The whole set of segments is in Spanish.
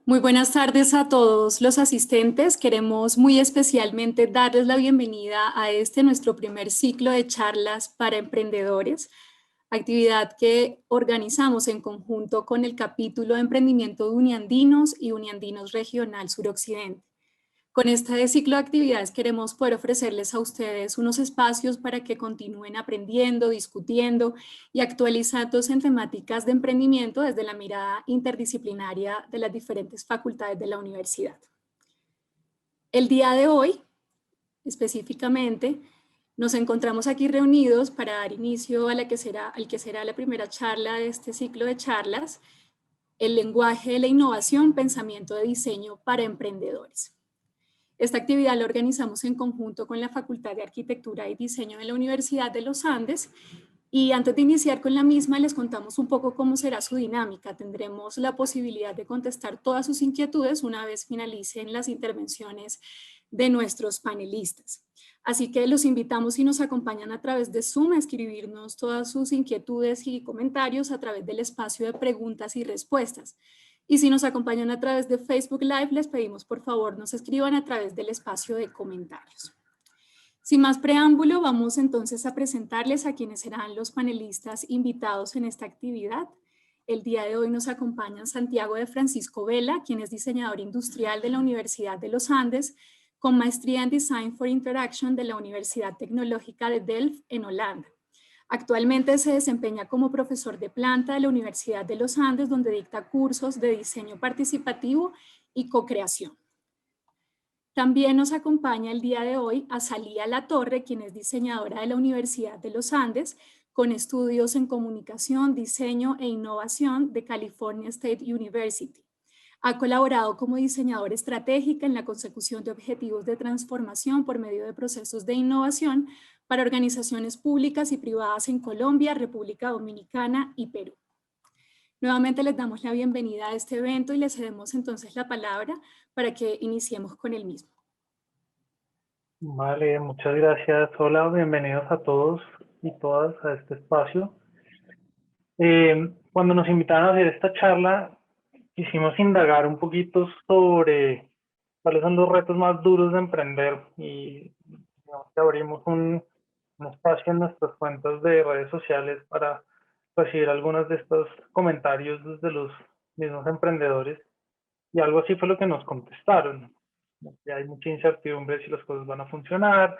Muy buenas tardes a todos los asistentes. Queremos muy especialmente darles la bienvenida a nuestro primer ciclo de charlas para emprendedores, actividad que organizamos en conjunto con el capítulo de emprendimiento de Uniandinos y Uniandinos Regional Suroccidente. Con este ciclo de actividades queremos poder ofrecerles a ustedes unos espacios para que continúen aprendiendo, discutiendo y actualizándose en temáticas de emprendimiento desde la mirada interdisciplinaria de las diferentes facultades de la universidad. El día de hoy, específicamente, nos encontramos aquí reunidos para dar inicio a al que será la primera charla de este ciclo de charlas, el lenguaje de la innovación, pensamiento de diseño para emprendedores. Esta actividad la organizamos en conjunto con la Facultad de Arquitectura y Diseño de la Universidad de los Andes y antes de iniciar con la misma les contamos un poco cómo será su dinámica. Tendremos la posibilidad de contestar todas sus inquietudes una vez finalicen las intervenciones de nuestros panelistas. Así que los invitamos y nos acompañan a través de Zoom a escribirnos todas sus inquietudes y comentarios a través del espacio de preguntas y respuestas. Y si nos acompañan a través de Facebook Live, les pedimos por favor nos escriban a través del espacio de comentarios. Sin más preámbulo, vamos entonces a presentarles a quienes serán los panelistas invitados en esta actividad. El día de hoy nos acompañan Santiago de Francisco Vela, quien es diseñador industrial de la Universidad de los Andes, con maestría en Design for Interaction de la Universidad Tecnológica de Delft en Holanda. Actualmente se desempeña como profesor de planta de la Universidad de los Andes, donde dicta cursos de diseño participativo y co-creación. También nos acompaña el día de hoy Azalía Latorre, quien es diseñadora de la Universidad de los Andes, con estudios en comunicación, diseño e innovación de California State University. Ha colaborado como diseñadora estratégica en la consecución de objetivos de transformación por medio de procesos de innovación para organizaciones públicas y privadas en Colombia, República Dominicana y Perú. Nuevamente les damos la bienvenida a este evento y les cedemos entonces la palabra para que iniciemos con el mismo. Vale, muchas gracias. Hola, bienvenidos a todos y todas a este espacio. Cuando nos invitaron a hacer esta charla, quisimos indagar un poquito sobre cuáles son los retos más duros de emprender y digamos que abrimos un espacio en nuestras cuentas de redes sociales para recibir algunos de estos comentarios desde los mismos emprendedores y algo así fue lo que nos contestaron. Que hay mucha incertidumbre si las cosas van a funcionar,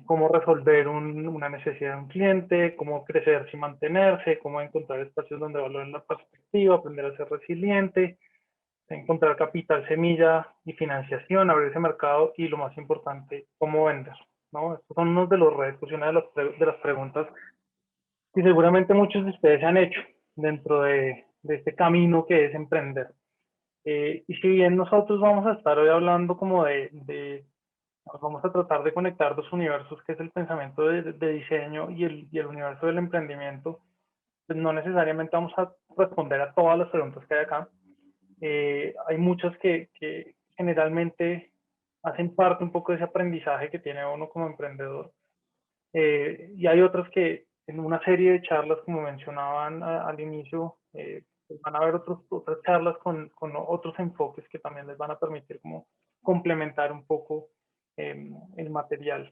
cómo resolver una necesidad de un cliente, cómo crecer sin mantenerse, cómo encontrar espacios donde valoren la perspectiva, aprender a ser resiliente, encontrar capital, semilla y financiación, abrir ese mercado y lo más importante, cómo vender, ¿no? Estos son unos de los retos y una de las preguntas que seguramente muchos de ustedes se han hecho dentro de este camino que es emprender. Y si bien nosotros vamos a estar hoy hablando como vamos a tratar de conectar dos universos, que es el pensamiento de diseño y el universo del emprendimiento, pues no necesariamente vamos a responder a todas las preguntas que hay acá. Hay muchas que generalmente hacen parte un poco de ese aprendizaje que tiene uno como emprendedor. Y hay otras que en una serie de charlas, como mencionaban al inicio, pues van a haber otras charlas con otros enfoques que también les van a permitir como complementar un poco el material.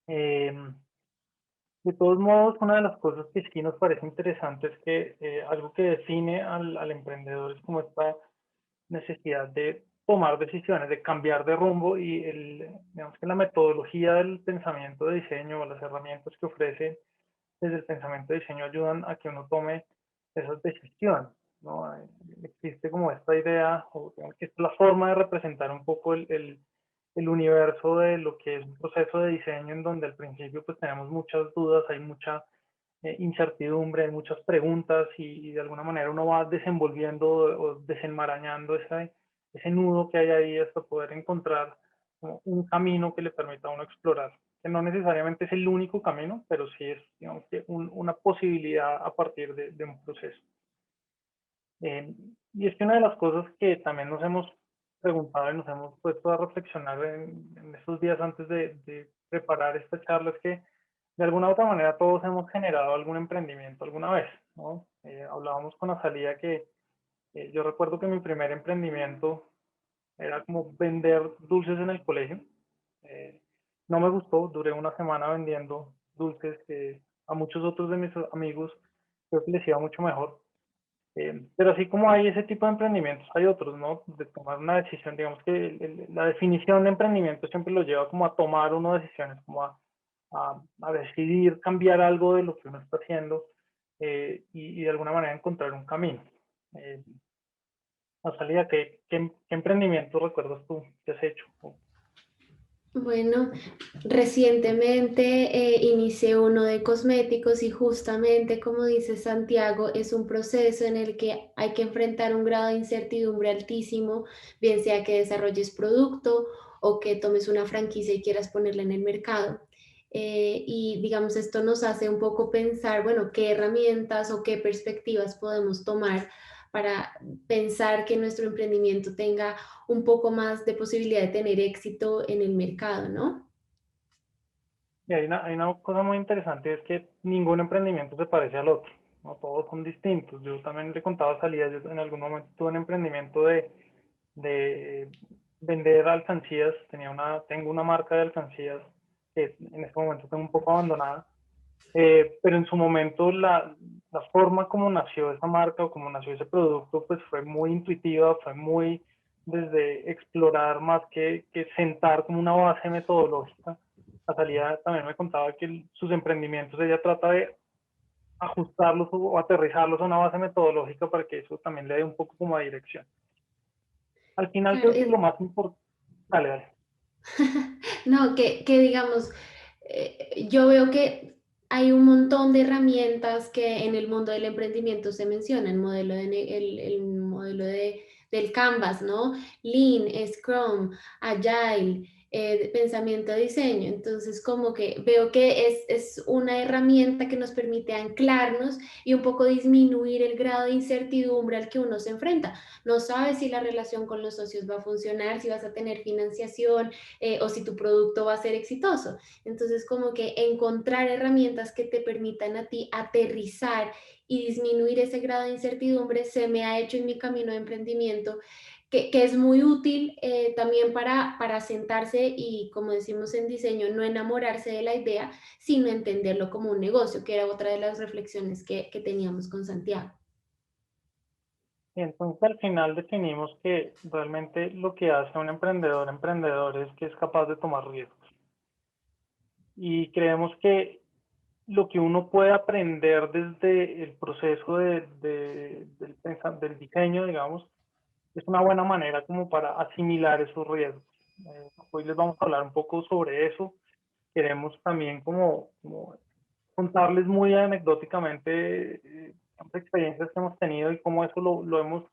De todos modos, una de las cosas que sí nos parece interesante es que algo que define al emprendedor es como esta necesidad de tomar decisiones, de cambiar de rumbo y digamos que la metodología del pensamiento de diseño o las herramientas que ofrece desde el pensamiento de diseño ayudan a que uno tome esas decisiones, ¿no? Existe como esta idea, o digamos que es la forma de representar un poco el universo de lo que es un proceso de diseño en donde al principio pues tenemos muchas dudas, hay mucha incertidumbre, hay muchas preguntas y de alguna manera uno va desenvolviendo o desenmarañando ese nudo que hay ahí hasta poder encontrar un camino que le permita a uno explorar, que no necesariamente es el único camino, pero sí es, digamos, que una posibilidad a partir de un proceso. Y es que una de las cosas que también nos hemos preguntado y nos hemos puesto a reflexionar en estos días antes de preparar esta charla es que de alguna u otra manera todos hemos generado algún emprendimiento alguna vez, ¿no? Hablábamos con Azalía que Yo recuerdo que mi primer emprendimiento era como vender dulces en el colegio. Eh, no me gustó, duré una semana vendiendo dulces que a muchos otros de mis amigos creo que les iba mucho mejor. Pero así como hay ese tipo de emprendimientos, hay otros, ¿no? De tomar una decisión, digamos que la definición de emprendimiento siempre lo lleva como a tomar uno decisiones, como a decidir cambiar algo de lo que uno está haciendo y de alguna manera encontrar un camino. Eh, Rosalía, ¿qué emprendimiento recuerdas tú que has hecho? Bueno, recientemente inicié uno de cosméticos y justamente como dice Santiago, es un proceso en el que hay que enfrentar un grado de incertidumbre altísimo, bien sea que desarrolles producto o que tomes una franquicia y quieras ponerla en el mercado. Y digamos, esto nos hace un poco pensar, bueno, qué herramientas o qué perspectivas podemos tomar para pensar que nuestro emprendimiento tenga un poco más de posibilidad de tener éxito en el mercado, ¿no? Y hay una cosa muy interesante, es que ningún emprendimiento se parece al otro, ¿no? Todos son distintos. Yo también le contaba a Salida, yo en algún momento tuve un emprendimiento de vender alcancías, tengo una marca de alcancías que en este momento tengo un poco abandonada, pero en su momento la forma como nació esa marca o como nació ese producto, pues fue muy intuitiva, fue muy desde explorar más que sentar como una base metodológica. La Salida también me contaba que sus emprendimientos ella trata de ajustarlos o aterrizarlos a una base metodológica para que eso también le dé un poco como de dirección. Al final Claro, creo que lo más importante, dale, dale. no, que digamos, yo veo que hay un montón de herramientas que en el mundo del emprendimiento se mencionan, el modelo del Canvas, ¿no? Lean, Scrum, Agile, pensamiento de diseño. Entonces, como que veo que es una herramienta que nos permite anclarnos y un poco disminuir el grado de incertidumbre al que uno se enfrenta. No sabes si la relación con los socios va a funcionar, si vas a tener financiación, o si tu producto va a ser exitoso. Entonces, como que encontrar herramientas que te permitan a ti aterrizar y disminuir ese grado de incertidumbre se me ha hecho en mi camino de emprendimiento, que es muy útil también para sentarse y, como decimos en diseño, no enamorarse de la idea, sino entenderlo como un negocio, que era otra de las reflexiones que teníamos con Santiago. Y entonces al final definimos que realmente lo que hace un emprendedor es que es capaz de tomar riesgos. Y creemos que lo que uno puede aprender desde el proceso del diseño, digamos, es una buena manera como para asimilar esos riesgos. Hoy les vamos a hablar un poco sobre eso. Queremos también como contarles muy anecdóticamente las experiencias que hemos tenido y cómo eso lo hemos,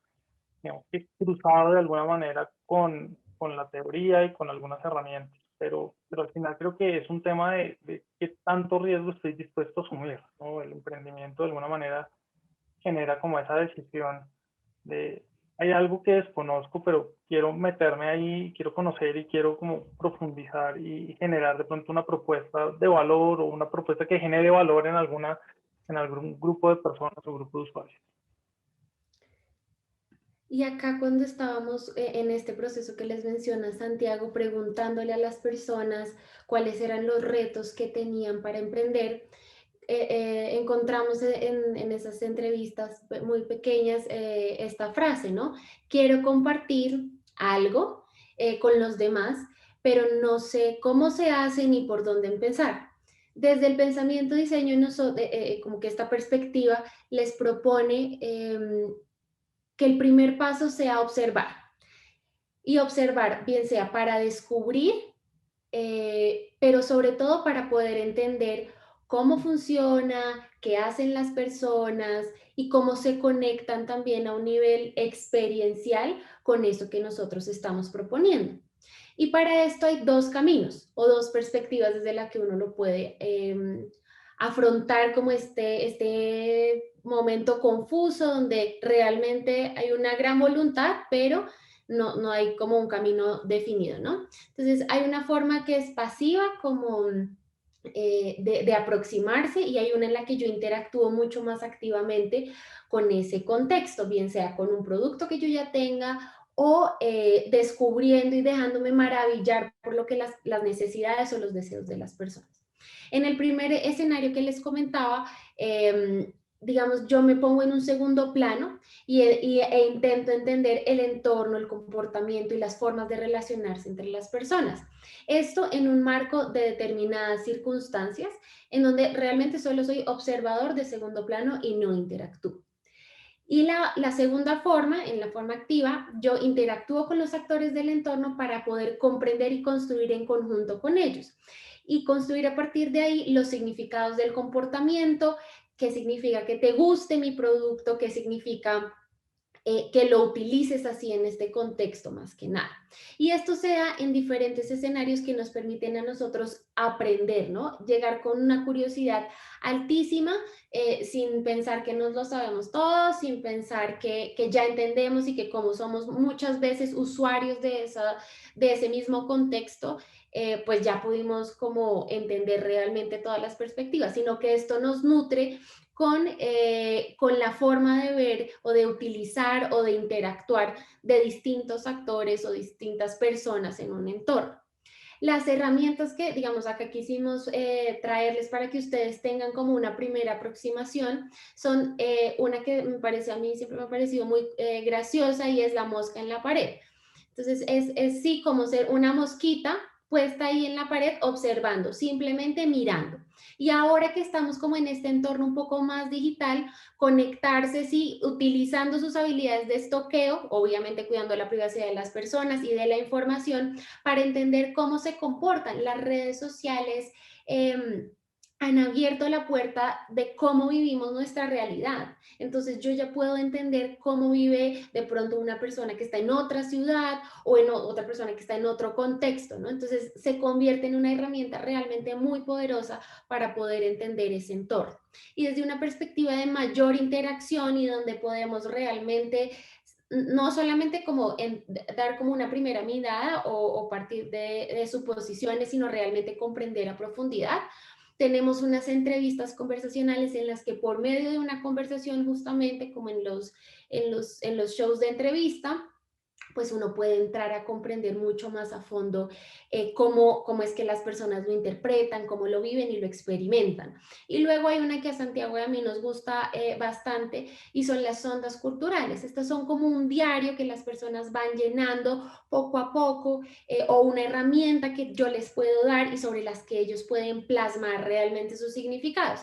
digamos, que cruzado de alguna manera con la teoría y con algunas herramientas. Pero al final creo que es un tema de qué tanto riesgo estoy dispuesto a asumir, ¿no? El emprendimiento de alguna manera genera como esa decisión de, hay algo que desconozco, pero quiero meterme ahí, quiero conocer y quiero como profundizar y generar de pronto una propuesta de valor o una propuesta que genere valor en algún grupo de personas o grupo de usuarios. Y acá cuando estábamos en este proceso que les menciona Santiago, preguntándole a las personas cuáles eran los retos que tenían para emprender, encontramos en esas entrevistas muy pequeñas esta frase, ¿no? Quiero compartir algo con los demás, pero no sé cómo se hace ni por dónde empezar. Desde el pensamiento diseño, como que esta perspectiva les propone que el primer paso sea observar. Y observar, bien sea para descubrir, pero sobre todo para poder entender cómo funciona, qué hacen las personas y cómo se conectan también a un nivel experiencial con eso que nosotros estamos proponiendo. Y para esto hay dos caminos o dos perspectivas desde las que uno lo puede afrontar como este momento confuso donde realmente hay una gran voluntad, pero no hay como un camino definido, ¿no? Entonces hay una forma que es pasiva, como de aproximarse, y hay una en la que yo interactúo mucho más activamente con ese contexto, bien sea con un producto que yo ya tenga o descubriendo y dejándome maravillar por lo que las necesidades o los deseos de las personas. En el primer escenario que les comentaba, digamos, yo me pongo en un segundo plano e intento entender el entorno, el comportamiento y las formas de relacionarse entre las personas. Esto en un marco de determinadas circunstancias en donde realmente solo soy observador de segundo plano y no interactúo. Y la segunda forma, en la forma activa, yo interactúo con los actores del entorno para poder comprender y construir en conjunto con ellos. Y construir a partir de ahí los significados del comportamiento, qué significa que te guste mi producto, qué significa que lo utilices así en este contexto más que nada. Y esto se da en diferentes escenarios que nos permiten a nosotros aprender, ¿no? Llegar con una curiosidad altísima, sin pensar que nos lo sabemos todo, sin pensar que ya entendemos y que como somos muchas veces usuarios de ese mismo contexto, pues ya pudimos como entender realmente todas las perspectivas, sino que esto nos nutre con la forma de ver o de utilizar o de interactuar de distintos actores o distintas personas en un entorno. Las herramientas que, digamos, acá quisimos traerles para que ustedes tengan como una primera aproximación son una que me parece a mí, siempre me ha parecido muy graciosa, y es la mosca en la pared. Entonces, es sí como ser una mosquita puesta ahí en la pared observando, simplemente mirando. Y ahora que estamos como en este entorno un poco más digital, conectarse, sí, utilizando sus habilidades de estoqueo, obviamente cuidando la privacidad de las personas y de la información, para entender cómo se comportan las redes sociales. Han abierto la puerta de cómo vivimos nuestra realidad. Entonces yo ya puedo entender cómo vive de pronto una persona que está en otra ciudad o en otra persona que está en otro contexto, ¿no? Entonces se convierte en una herramienta realmente muy poderosa para poder entender ese entorno. Y desde una perspectiva de mayor interacción y donde podemos realmente no solamente como dar como una primera mirada o partir de suposiciones, sino realmente comprender a profundidad. Tenemos unas entrevistas conversacionales en las que por medio de una conversación, justamente como en los shows de entrevista, pues uno puede entrar a comprender mucho más a fondo cómo es que las personas lo interpretan, cómo lo viven y lo experimentan. Y luego hay una que a Santiago y a mí nos gusta bastante, y son las ondas culturales. Estas son como un diario que las personas van llenando poco a poco, o una herramienta que yo les puedo dar y sobre las que ellos pueden plasmar realmente sus significados.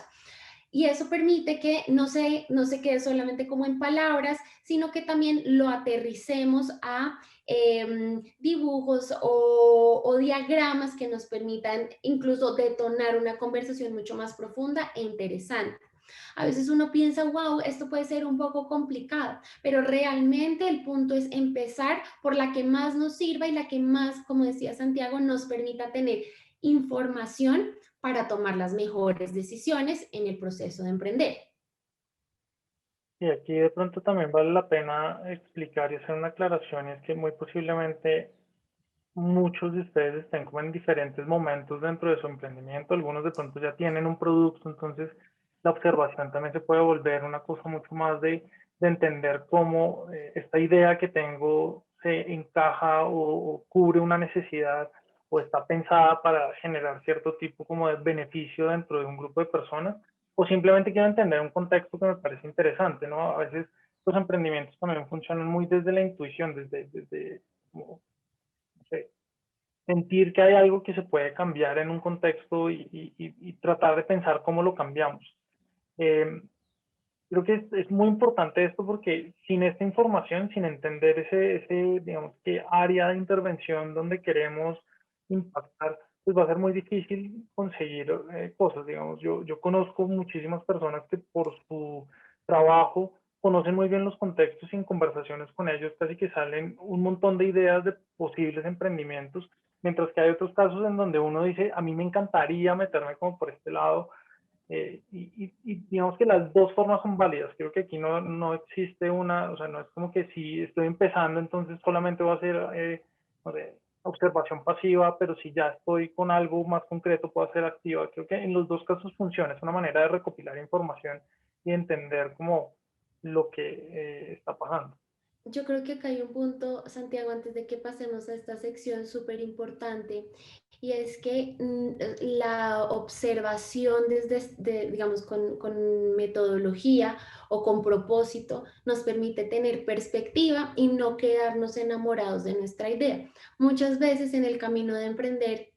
Y eso permite que no se quede solamente como en palabras, sino que también lo aterricemos a dibujos o diagramas que nos permitan incluso detonar una conversación mucho más profunda e interesante. A veces uno piensa, wow, esto puede ser un poco complicado, pero realmente el punto es empezar por la que más nos sirva y la que más, como decía Santiago, nos permita tener información para tomar las mejores decisiones en el proceso de emprender. Y aquí de pronto también vale la pena explicar y hacer una aclaración, y es que muy posiblemente muchos de ustedes estén como en diferentes momentos dentro de su emprendimiento. Algunos de pronto ya tienen un producto, entonces la observación también se puede volver una cosa mucho más de entender cómo esta idea que tengo se encaja o cubre una necesidad o está pensada para generar cierto tipo como de beneficio dentro de un grupo de personas, o simplemente quiero entender un contexto que me parece interesante, ¿no? A veces los emprendimientos también funcionan muy desde la intuición, desde como, no sé, sentir que hay algo que se puede cambiar en un contexto y tratar de pensar cómo lo cambiamos. Eh, Creo que es muy importante esto porque sin esta información, sin entender digamos, qué área de intervención donde queremos impactar, pues va a ser muy difícil conseguir cosas. Digamos, yo conozco muchísimas personas que por su trabajo conocen muy bien los contextos y en conversaciones con ellos casi que salen un montón de ideas de posibles emprendimientos, mientras que hay otros casos en donde uno dice, a mí me encantaría meterme como por este lado, y digamos que las dos formas son válidas. Creo que aquí no existe una, o sea, no es como que si estoy empezando, entonces solamente voy a hacer, no sé, observación pasiva, pero si ya estoy con algo más concreto puedo hacer activa. Creo que en los dos casos funciona, es una manera de recopilar información y entender como lo que está pasando. Yo creo que acá hay un punto, Santiago, antes de que pasemos a esta sección súper importante, y es que la observación digamos, con metodología o con propósito nos permite tener perspectiva y no quedarnos enamorados de nuestra idea. Muchas veces en el camino de emprender,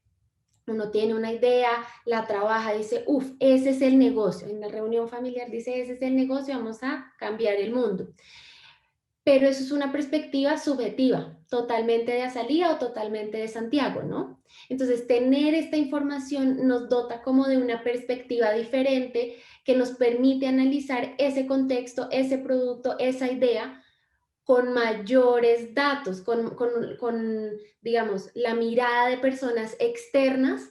uno tiene una idea, la trabaja, dice, uff, ese es el negocio. En la reunión familiar dice, ese es el negocio, vamos a cambiar el mundo. Pero eso es una perspectiva subjetiva, totalmente de Azalía o totalmente de Santiago, ¿no? Entonces, tener esta información nos dota como de una perspectiva diferente que nos permite analizar ese contexto, ese producto, esa idea con mayores datos, digamos, la mirada de personas externas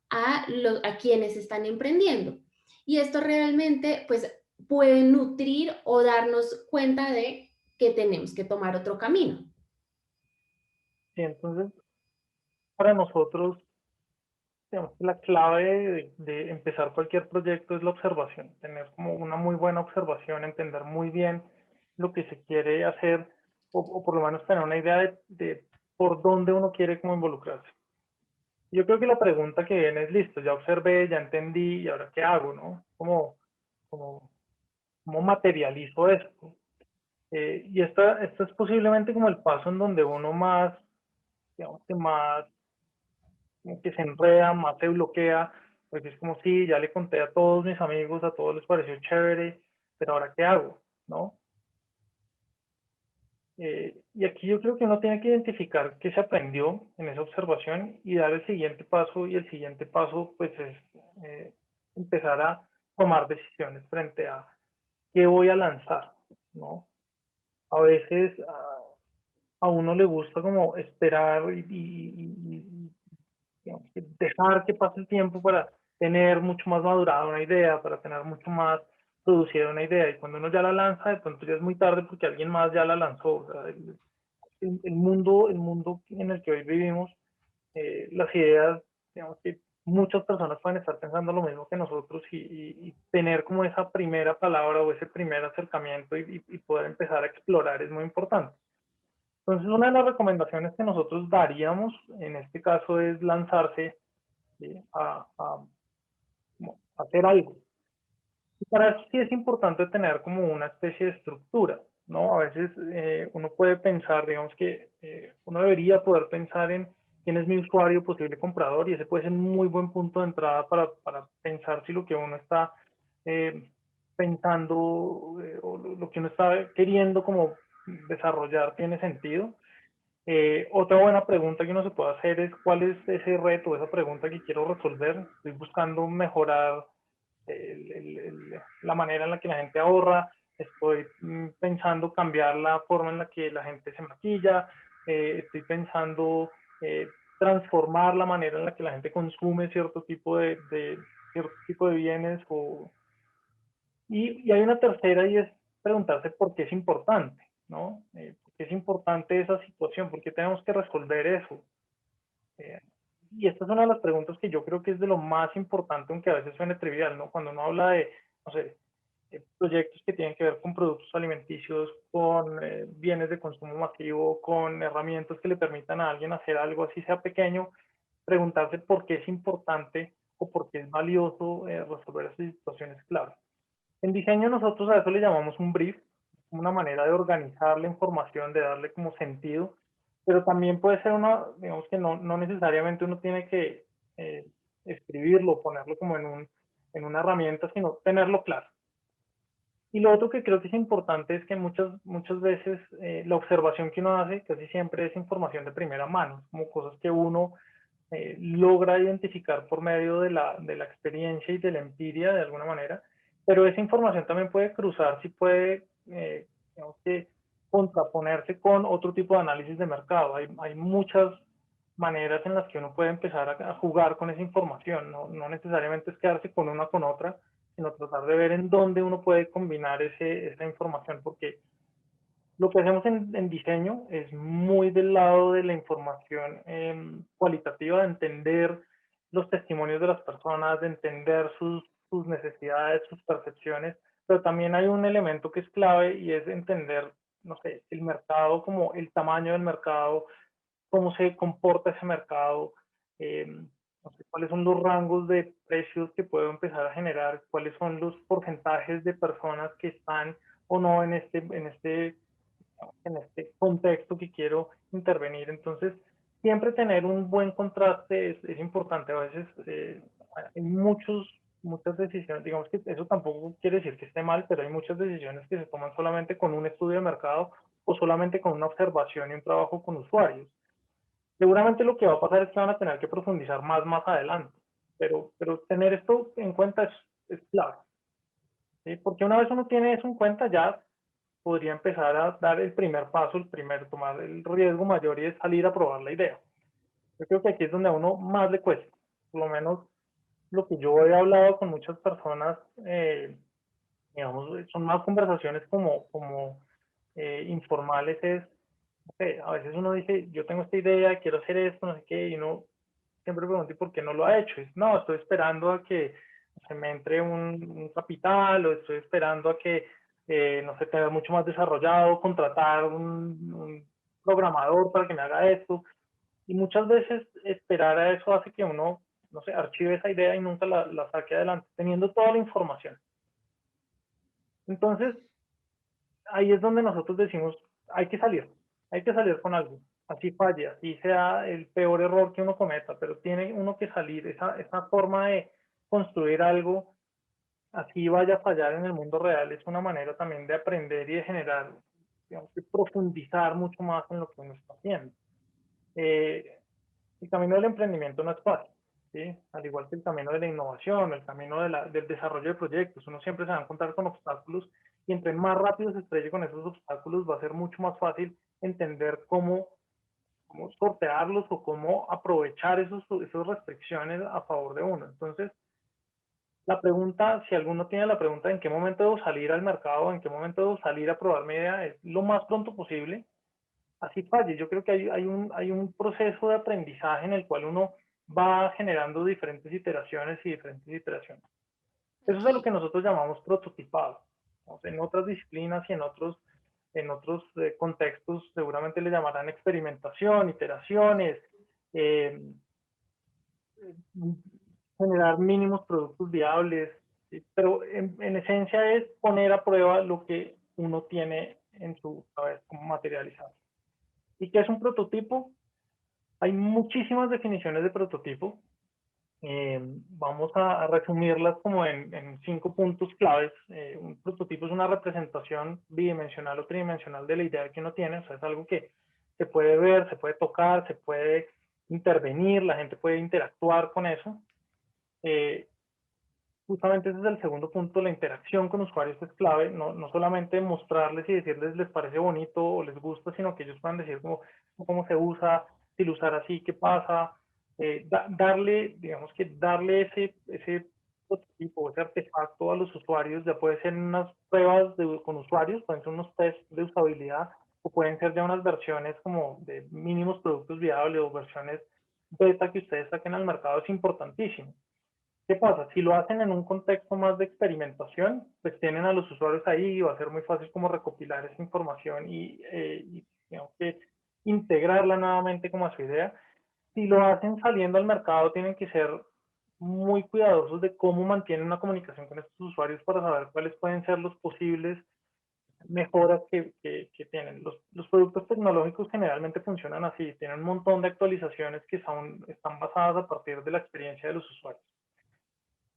a quienes están emprendiendo. Y esto realmente, pues, puede nutrir o darnos cuenta de que tenemos que tomar otro camino. Y entonces, para nosotros, digamos, la clave de empezar cualquier proyecto es la observación, tener como una muy buena observación, entender muy bien lo que se quiere hacer, o por lo menos tener una idea de por dónde uno quiere como involucrarse. Yo creo que la pregunta que viene es, listo, ya observé, ya entendí, ¿y ahora qué hago, no? ¿Cómo materializo esto? Y esto es posiblemente como el paso en donde uno más, digamos que más, como que se enreda, más se bloquea, porque es como, sí, ya le conté a todos mis amigos, a todos les pareció chévere, pero ahora qué hago, ¿no? Y aquí yo creo que uno tiene que identificar qué se aprendió en esa observación y dar el siguiente paso, y el siguiente paso pues es empezar a tomar decisiones frente a qué voy a lanzar, ¿no? A veces a uno le gusta como esperar digamos, dejar que pase el tiempo para tener mucho más madurada una idea, para tener mucho más producida una idea, y cuando uno ya la lanza, de pronto ya es muy tarde porque alguien más ya la lanzó. O sea, el mundo en el que hoy vivimos, las ideas, digamos que muchas personas pueden estar pensando lo mismo que nosotros, y tener como esa primera palabra o ese primer acercamiento y poder empezar a explorar es muy importante. Entonces, una de las recomendaciones que nosotros daríamos en este caso es lanzarse, ¿sí?, a hacer algo. Y para eso sí es importante tener como una especie de estructura, ¿no? A veces uno puede pensar, digamos que uno debería poder pensar en quién es mi usuario, posible comprador, y ese puede ser un muy buen punto de entrada para pensar si lo que uno está eh, pensando o lo que uno está queriendo como desarrollar tiene sentido. Otra buena pregunta que uno se puede hacer es cuál es ese reto, esa pregunta que quiero resolver. Estoy buscando mejorar la manera en la que la gente ahorra, estoy pensando cambiar la forma en la que la gente se maquilla, estoy pensando transformar la manera en la que la gente consume cierto tipo de bienes. Y hay una tercera, y es preguntarse por qué es importante, ¿no? ¿Por qué es importante esa situación? ¿Por qué tenemos que resolver eso? Eh, y esta es una de las preguntas que yo creo que es de lo más importante, aunque a veces suene trivial, ¿no? Cuando uno habla de, no sé, proyectos que tienen que ver con productos alimenticios, con bienes de consumo masivo, con herramientas que le permitan a alguien hacer algo así sea pequeño, preguntarse por qué es importante o por qué es valioso resolver esas situaciones clave. En diseño nosotros a eso le llamamos un brief, una manera de organizar la información, de darle como sentido, pero también puede ser una, digamos que no necesariamente uno tiene que escribirlo, ponerlo como en una herramienta, sino tenerlo claro. Y lo otro que creo que es importante es que muchas veces la observación que uno hace casi siempre es información de primera mano, como cosas que uno logra identificar por medio de la experiencia y de la empiria de alguna manera, pero esa información también puede cruzarse y puede, digamos que, contraponerse con otro tipo de análisis de mercado. Hay muchas maneras en las que uno puede empezar a jugar con esa información, no necesariamente es quedarse con una con otra, sino tratar de ver en dónde uno puede combinar esa información, porque Lo que hacemos en diseño es muy del lado de la información cualitativa, de entender los testimonios de las personas, de entender sus necesidades, sus percepciones, pero también hay un elemento que es clave y es entender, no sé, el mercado, como el tamaño del mercado, cómo se comporta ese mercado, no sé, cuáles son los rangos de precios que puedo empezar a generar, cuáles son los porcentajes de personas que están o no en este contexto que quiero intervenir. Entonces, siempre tener un buen contraste es importante. A veces hay muchas decisiones, digamos que eso tampoco quiere decir que esté mal, pero hay muchas decisiones que se toman solamente con un estudio de mercado o solamente con una observación y un trabajo con usuarios. Seguramente lo que va a pasar es que van a tener que profundizar más adelante, pero tener esto en cuenta es clave, ¿sí? Porque una vez uno tiene eso en cuenta, ya podría empezar a dar el primer paso, tomar el riesgo mayor y es salir a probar la idea. Yo creo que aquí es donde a uno más le cuesta, por lo menos lo que yo he hablado con muchas personas, digamos, son más conversaciones informales, a veces uno dice, yo tengo esta idea, quiero hacer esto, no sé qué, y uno siempre pregunta, ¿y por qué no lo ha hecho? Y dice, no, estoy esperando a que se me entre un capital, o estoy esperando a que, no sé, tenga mucho más desarrollado, contratar un programador para que me haga esto. Y muchas veces esperar a eso hace que uno, no sé, archive esa idea y nunca la saque adelante, teniendo toda la información. Entonces, ahí es donde nosotros decimos, hay que salir con algo, así falle, así sea el peor error que uno cometa, pero tiene uno que salir, esa forma de construir algo, así vaya a fallar en el mundo real, es una manera también de aprender y de generar, digamos, de profundizar mucho más en lo que uno está haciendo. El camino del emprendimiento no es fácil, ¿sí? Al igual que el camino de la innovación, el camino del desarrollo de proyectos, uno siempre se va a encontrar con obstáculos y entre más rápido se estrelle con esos obstáculos va a ser mucho más fácil entender cómo sortearlos o cómo aprovechar esas restricciones a favor de uno. Entonces, la pregunta, si alguno tiene la pregunta de en qué momento debo salir al mercado, en qué momento debo salir a probar mi idea, es lo más pronto posible, así falle. Yo creo que hay un proceso de aprendizaje en el cual uno va generando diferentes iteraciones y diferentes iteraciones. Eso es lo que nosotros llamamos prototipado. En otras disciplinas y en otros contextos seguramente le llamarán experimentación, iteraciones, eh, generar mínimos productos viables, ¿sí? Pero en esencia es poner a prueba lo que uno tiene en su cabeza como materializado. ¿Y qué es un prototipo? Hay muchísimas definiciones de prototipo. Vamos a resumirlas como en 5 puntos claves. Un prototipo es una representación bidimensional o tridimensional de la idea que uno tiene. O sea, es algo que se puede ver, se puede tocar, se puede intervenir, la gente puede interactuar con eso. Justamente ese es el segundo punto, la interacción con usuarios es clave, no solamente mostrarles y decirles les parece bonito o les gusta, sino que ellos puedan decir cómo se usa, si lo usar así, qué pasa, digamos que darle ese prototipo, ese artefacto a los usuarios, ya puede ser unas pruebas con usuarios, pueden ser unos test de usabilidad, o pueden ser ya unas versiones como de mínimos productos viables o versiones beta que ustedes saquen al mercado, es importantísimo. ¿Qué pasa? Si lo hacen en un contexto más de experimentación, pues tienen a los usuarios ahí y va a ser muy fácil como recopilar esa información y digamos que integrarla nuevamente como a su idea. Si lo hacen saliendo al mercado, tienen que ser muy cuidadosos de cómo mantienen una comunicación con estos usuarios para saber cuáles pueden ser los posibles mejoras que tienen. Los productos tecnológicos generalmente funcionan así, tienen un montón de actualizaciones que están basadas a partir de la experiencia de los usuarios.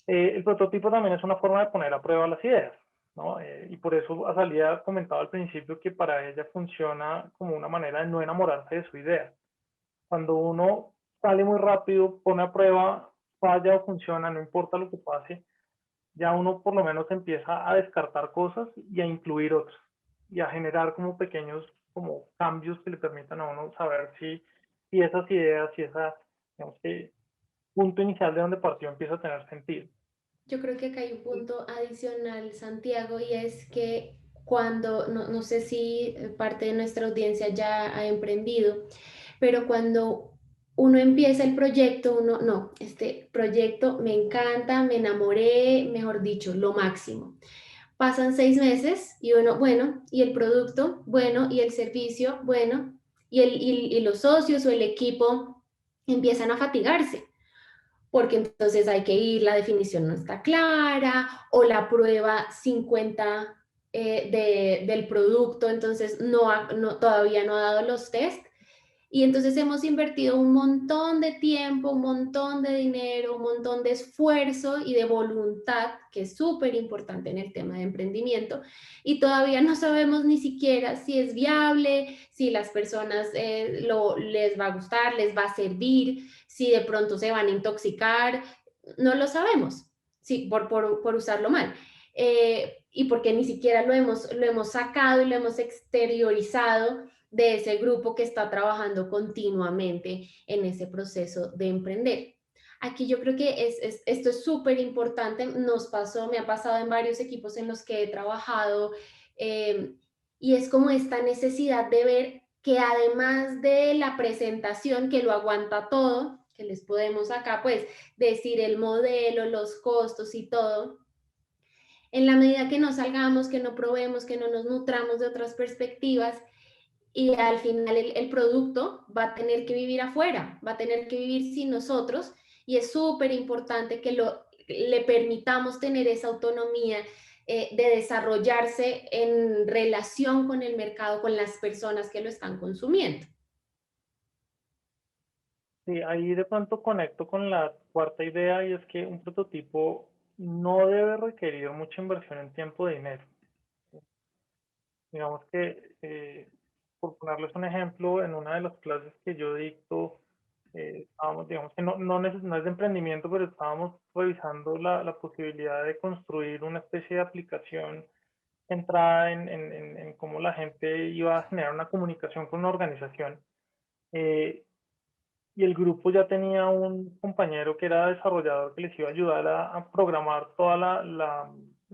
El prototipo también es una forma de poner a prueba las ideas, ¿no? Y por eso Azalía comentaba al principio que para ella funciona como una manera de no enamorarse de su idea. Cuando uno sale muy rápido, pone a prueba, falla o funciona, no importa lo que pase, ya uno por lo menos empieza a descartar cosas y a incluir otras y a generar como pequeños como cambios que le permitan a uno saber si esas ideas, si esa, digamos que punto inicial de donde partió empieza a tener sentido. Yo creo que acá hay un punto adicional, Santiago, y es que cuando, no sé si parte de nuestra audiencia ya ha emprendido, pero cuando uno empieza el proyecto, uno, no, este proyecto me encanta, me enamoré, mejor dicho, lo máximo. Pasan 6 meses y uno, bueno, y el producto, bueno, y el servicio, bueno, y los socios o el equipo empiezan a fatigarse, porque entonces hay que ir, la definición no está clara, o la prueba 50 del producto, entonces todavía no ha dado los test. Y entonces hemos invertido un montón de tiempo, un montón de dinero, un montón de esfuerzo y de voluntad, que es súper importante en el tema de emprendimiento, y todavía no sabemos ni siquiera si es viable, si las personas les va a gustar, les va a servir, si de pronto se van a intoxicar, no lo sabemos, sí, por usarlo mal. Y porque ni siquiera lo hemos sacado y lo hemos exteriorizado de ese grupo que está trabajando continuamente en ese proceso de emprender. Aquí yo creo que esto es súper importante, me ha pasado en varios equipos en los que he trabajado, y es como esta necesidad de ver que además de la presentación que lo aguanta todo, que les podemos acá pues decir el modelo, los costos y todo, en la medida que no salgamos, que no probemos, que no nos nutramos de otras perspectivas, y al final el producto va a tener que vivir afuera, va a tener que vivir sin nosotros, y es súper importante que le permitamos tener esa autonomía de desarrollarse en relación con el mercado, con las personas que lo están consumiendo. Sí, ahí de pronto conecto con la cuarta idea, y es que un prototipo no debe requerir mucha inversión en tiempo y dinero. Digamos que, por ponerles un ejemplo, en una de las clases que yo dicto, estábamos, digamos que no es de emprendimiento, pero estábamos revisando la posibilidad de construir una especie de aplicación centrada en cómo la gente iba a generar una comunicación con una organización. Y el grupo ya tenía un compañero que era desarrollador que les iba a ayudar a programar toda la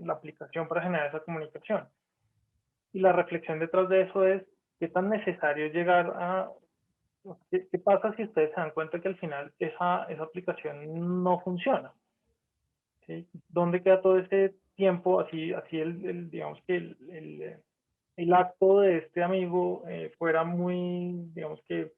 aplicación para generar esa comunicación. Y la reflexión detrás de eso es qué tan necesario es llegar a... ¿Qué pasa si ustedes se dan cuenta que al final esa aplicación no funciona? ¿Sí? ¿Dónde queda todo ese tiempo? Así digamos que el acto de este amigo fuera muy, digamos que,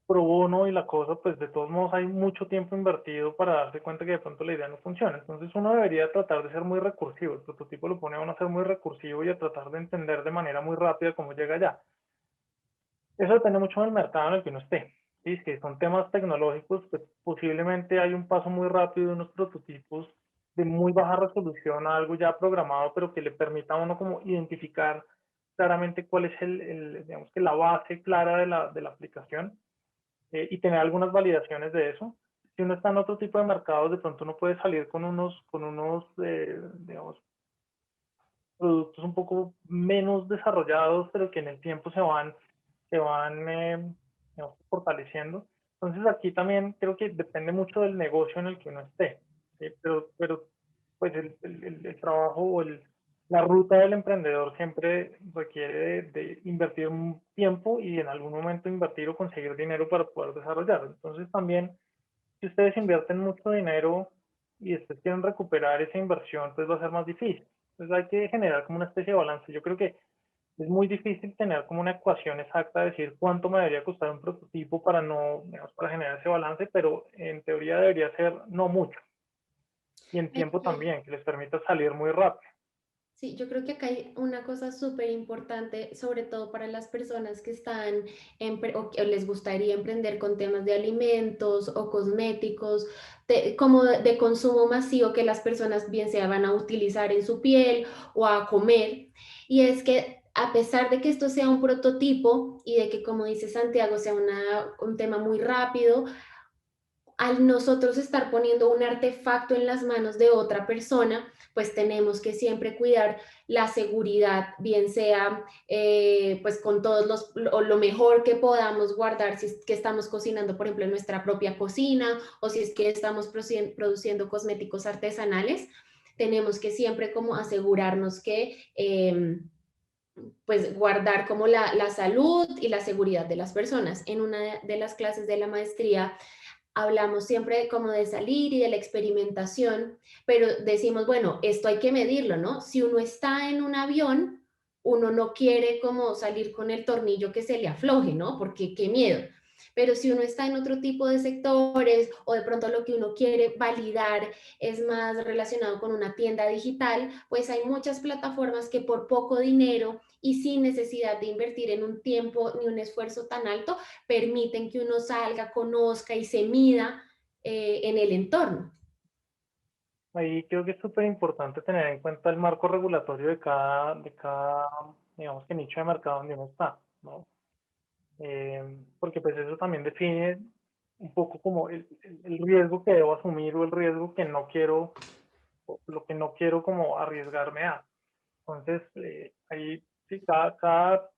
pro bono y la cosa, pues de todos modos hay mucho tiempo invertido para darse cuenta que de pronto la idea no funciona. Entonces uno debería tratar de ser muy recursivo. El prototipo lo pone a uno a ser muy recursivo y a tratar de entender de manera muy rápida cómo llega allá. Eso depende mucho del mercado en el que uno esté. ¿Sí? Si son temas tecnológicos, pues posiblemente hay un paso muy rápido de unos prototipos de muy baja resolución a algo ya programado, pero que le permita a uno como identificar claramente cuál es digamos que la base clara de la aplicación, y tener algunas validaciones de eso. Si uno está en otro tipo de mercados, de pronto uno puede salir con unos digamos, productos un poco menos desarrollados, pero que en el tiempo se van digamos, fortaleciendo. Entonces aquí también creo que depende mucho del negocio en el que uno esté, ¿sí? Pero pues el trabajo o la ruta del emprendedor siempre requiere de invertir un tiempo y en algún momento invertir o conseguir dinero para poder desarrollarlo. Entonces también, si ustedes invierten mucho dinero y después quieren recuperar esa inversión, pues va a ser más difícil. Entonces hay que generar como una especie de balance. Yo creo que es muy difícil tener como una ecuación exacta de decir cuánto me debería costar un prototipo para no, digamos, para generar ese balance, pero en teoría debería ser no mucho. Y en tiempo también, que les permita salir muy rápido. Sí, yo creo que acá hay una cosa súper importante, sobre todo para las personas que están o que les gustaría emprender con temas de alimentos o cosméticos, como de consumo masivo que las personas bien sea van a utilizar en su piel o a comer. Y es que a pesar de que esto sea un prototipo y de que, como dice Santiago, sea un tema muy rápido, al nosotros estar poniendo un artefacto en las manos de otra persona, pues tenemos que siempre cuidar la seguridad, bien sea pues con lo mejor que podamos guardar, si es que estamos cocinando, por ejemplo, en nuestra propia cocina, o si es que estamos produciendo cosméticos artesanales. tenemos que siempre como asegurarnos que pues guardar como la salud y la seguridad de las personas. En una de las clases de la maestría hablamos siempre como de salir y de la experimentación, pero decimos, bueno, esto hay que medirlo, ¿no? Si uno está en un avión, uno no quiere como salir con el tornillo que se le afloje, ¿no? Porque qué miedo. Pero si uno está en otro tipo de sectores o de pronto lo que uno quiere validar es más relacionado con una tienda digital, pues hay muchas plataformas que por poco dinero y sin necesidad de invertir en un tiempo ni un esfuerzo tan alto, permiten que uno salga, conozca y se mida en el entorno. Ahí creo que es súper importante tener en cuenta el marco regulatorio de cada, digamos que nicho de mercado donde uno está, ¿no? Porque pues eso también define un poco como el riesgo que debo asumir o el riesgo que no quiero, o lo que no quiero como arriesgarme a. Entonces, ahí sí, cada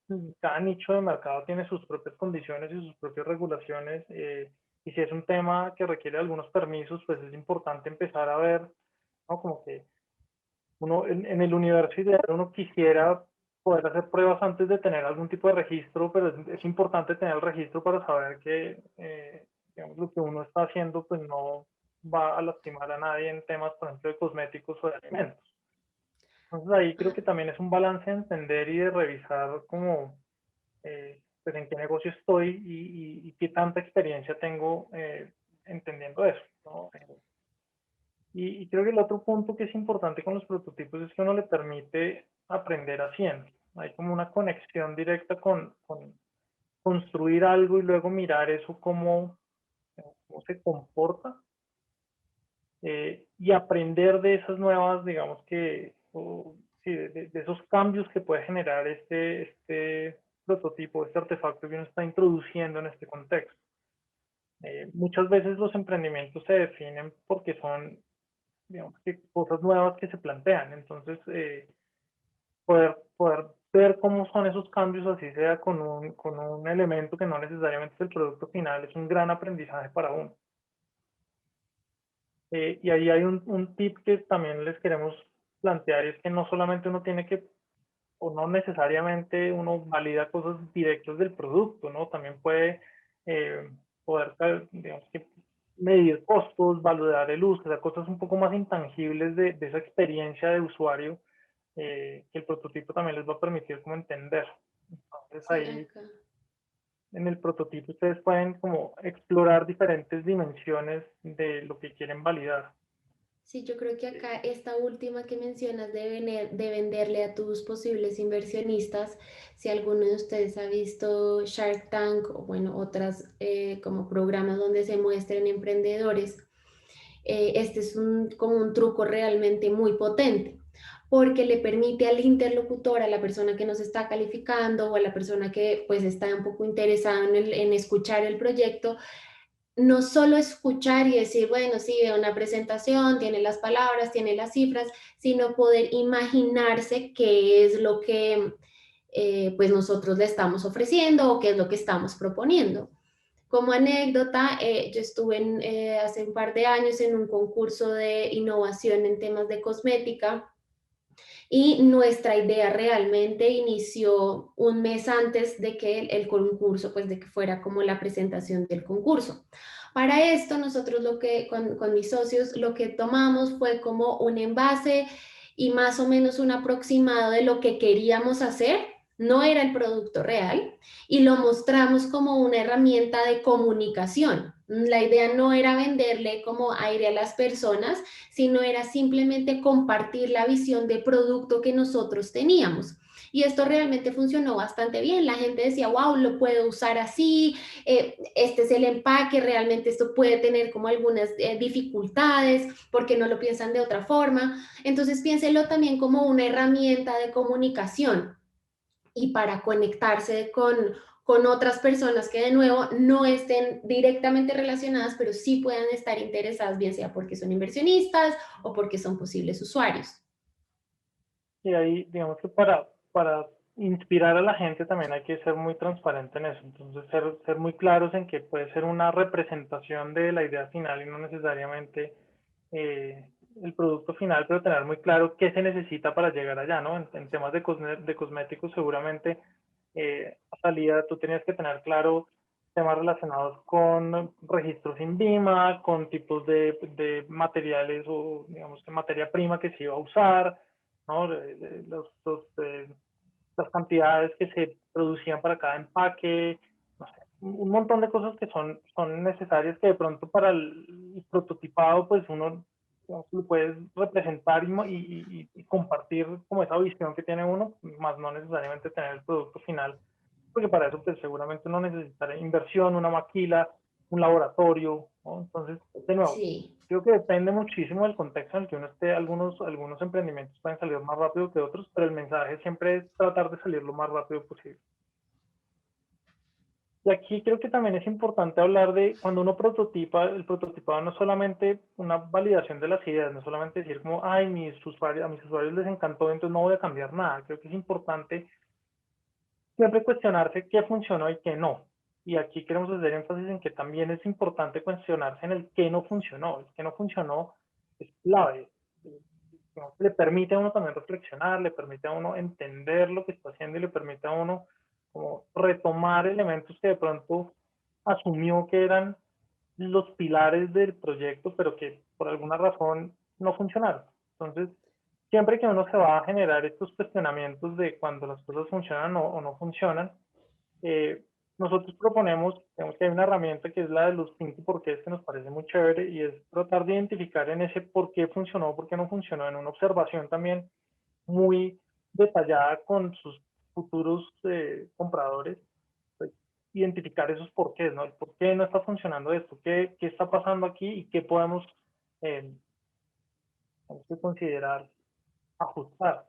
nicho de mercado tiene sus propias condiciones y sus propias regulaciones. Y si es un tema que requiere algunos permisos, pues es importante empezar a ver, ¿no? Como que uno en el universo ideal uno quisiera poder hacer pruebas antes de tener algún tipo de registro, pero es importante tener el registro para saber que digamos, lo que uno está haciendo pues no va a lastimar a nadie en temas, por ejemplo, de cosméticos o de alimentos. Entonces ahí creo que también es un balance de entender y de revisar como pues en qué negocio estoy y qué tanta experiencia tengo entendiendo eso, ¿no? Y creo que el otro punto que es importante con los prototipos es que uno le permite aprender haciendo. Hay como una conexión directa con construir algo y luego mirar eso cómo se comporta y aprender de esas nuevas, digamos que, sí, de esos cambios que puede generar este prototipo, este artefacto que uno está introduciendo en este contexto. Muchas veces los emprendimientos se definen porque son, digamos que, cosas nuevas que se plantean. Entonces, poder ver cómo son esos cambios, así sea con un elemento que no necesariamente es el producto final, es un gran aprendizaje para uno. Y ahí hay un tip que también les queremos plantear, es que no solamente uno tiene que, o no necesariamente uno valida cosas directas del producto, ¿no? También puede poder, digamos que, medir costos, validar el uso, o sea, cosas un poco más intangibles de esa experiencia de usuario que el prototipo también les va a permitir como entender. Entonces Sí, ahí acá. en el prototipo ustedes pueden como explorar diferentes dimensiones de lo que quieren validar. Sí, yo creo que acá esta última que mencionas de venderle a tus posibles inversionistas, si alguno de ustedes ha visto Shark Tank o bueno, otras como programas donde se muestran emprendedores, este es como un truco realmente muy potente porque le permite al interlocutor, a la persona que nos está calificando o a la persona que pues está un poco interesada en escuchar el proyecto, no solo escuchar y decir, bueno, sí, veo una presentación, tiene las palabras, tiene las cifras, sino poder imaginarse qué es lo que pues nosotros le estamos ofreciendo o qué es lo que estamos proponiendo. Como anécdota, yo estuve hace un par de años en un concurso de innovación en temas de cosmética y nuestra idea realmente inició un mes antes de que el concurso, pues de que fuera como la presentación del concurso. Para esto, nosotros con mis socios, lo que tomamos fue como un envase y más o menos un aproximado de lo que queríamos hacer. No era el producto real y lo mostramos como una herramienta de comunicación. La idea no era venderle como aire a las personas, sino era simplemente compartir la visión de producto que nosotros teníamos. Y esto realmente funcionó bastante bien. La gente decía, wow, lo puedo usar así, este es el empaque, realmente esto puede tener como algunas dificultades porque no lo piensan de otra forma. Entonces piénselo también como una herramienta de comunicación y para conectarse con otras personas que de nuevo no estén directamente relacionadas, pero sí puedan estar interesadas, bien sea porque son inversionistas o porque son posibles usuarios. Y ahí, digamos que para inspirar a la gente también hay que ser muy transparente en eso. Entonces, ser muy claros en que puede ser una representación de la idea final y no necesariamente el producto final, pero tener muy claro qué se necesita para llegar allá, ¿no? En temas de cosméticos, seguramente a salida tú tenías que tener claro temas relacionados con registros INVIMA, con tipos de materiales o, digamos, que materia prima que se iba a usar, ¿no? Las cantidades que se producían para cada empaque, no sé, un montón de cosas que son necesarias que de pronto para el prototipado, pues uno, digamos, lo puedes representar y compartir como esa visión que tiene uno, más no necesariamente tener el producto final, porque para eso pues seguramente uno necesitará inversión, una maquila, un laboratorio, ¿no? Entonces, de nuevo, Sí. creo que depende muchísimo del contexto en el que uno esté. Algunos emprendimientos pueden salir más rápido que otros, pero el mensaje siempre es tratar de salir lo más rápido posible. Y aquí creo que también es importante hablar de cuando uno prototipa, el prototipado no es solamente una validación de las ideas, no es solamente decir como, ay, a mis usuarios les encantó, entonces no voy a cambiar nada. Creo que es importante siempre cuestionarse qué funcionó y qué no. Y aquí queremos hacer énfasis en que también es importante cuestionarse en el qué no funcionó. El qué no funcionó es clave. Le permite a uno también reflexionar, le permite a uno entender lo que está haciendo y le permite a uno como retomar elementos que de pronto asumió que eran los pilares del proyecto, pero que por alguna razón no funcionaron. Entonces, siempre que uno se va a generar estos cuestionamientos de cuando las cosas funcionan o no funcionan, eh, nosotros proponemos, digamos que hay una herramienta que es la de los 5 porqués, que nos parece muy chévere, y es tratar de identificar en ese por qué funcionó, por qué no funcionó, en una observación también muy detallada con sus futuros compradores, pues, identificar esos porqués, ¿no? El por qué no está funcionando esto, qué está pasando aquí y qué podemos eh, considerar ajustar.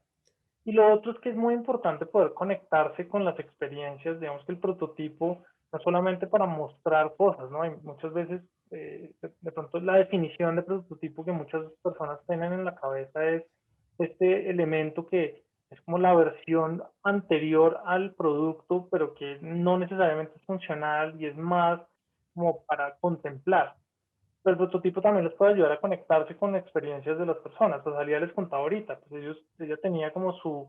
Y lo otro es que es muy importante poder conectarse con las experiencias, digamos que el prototipo no solamente para mostrar cosas, ¿no? Y muchas veces, de pronto la definición de prototipo que muchas personas tienen en la cabeza es este elemento que es como la versión anterior al producto, pero que no necesariamente es funcional y es más como para contemplar. Pero el prototipo también les puede ayudar a conectarse con experiencias de las personas. Rosalía les contaba ahorita, pues ella tenía como su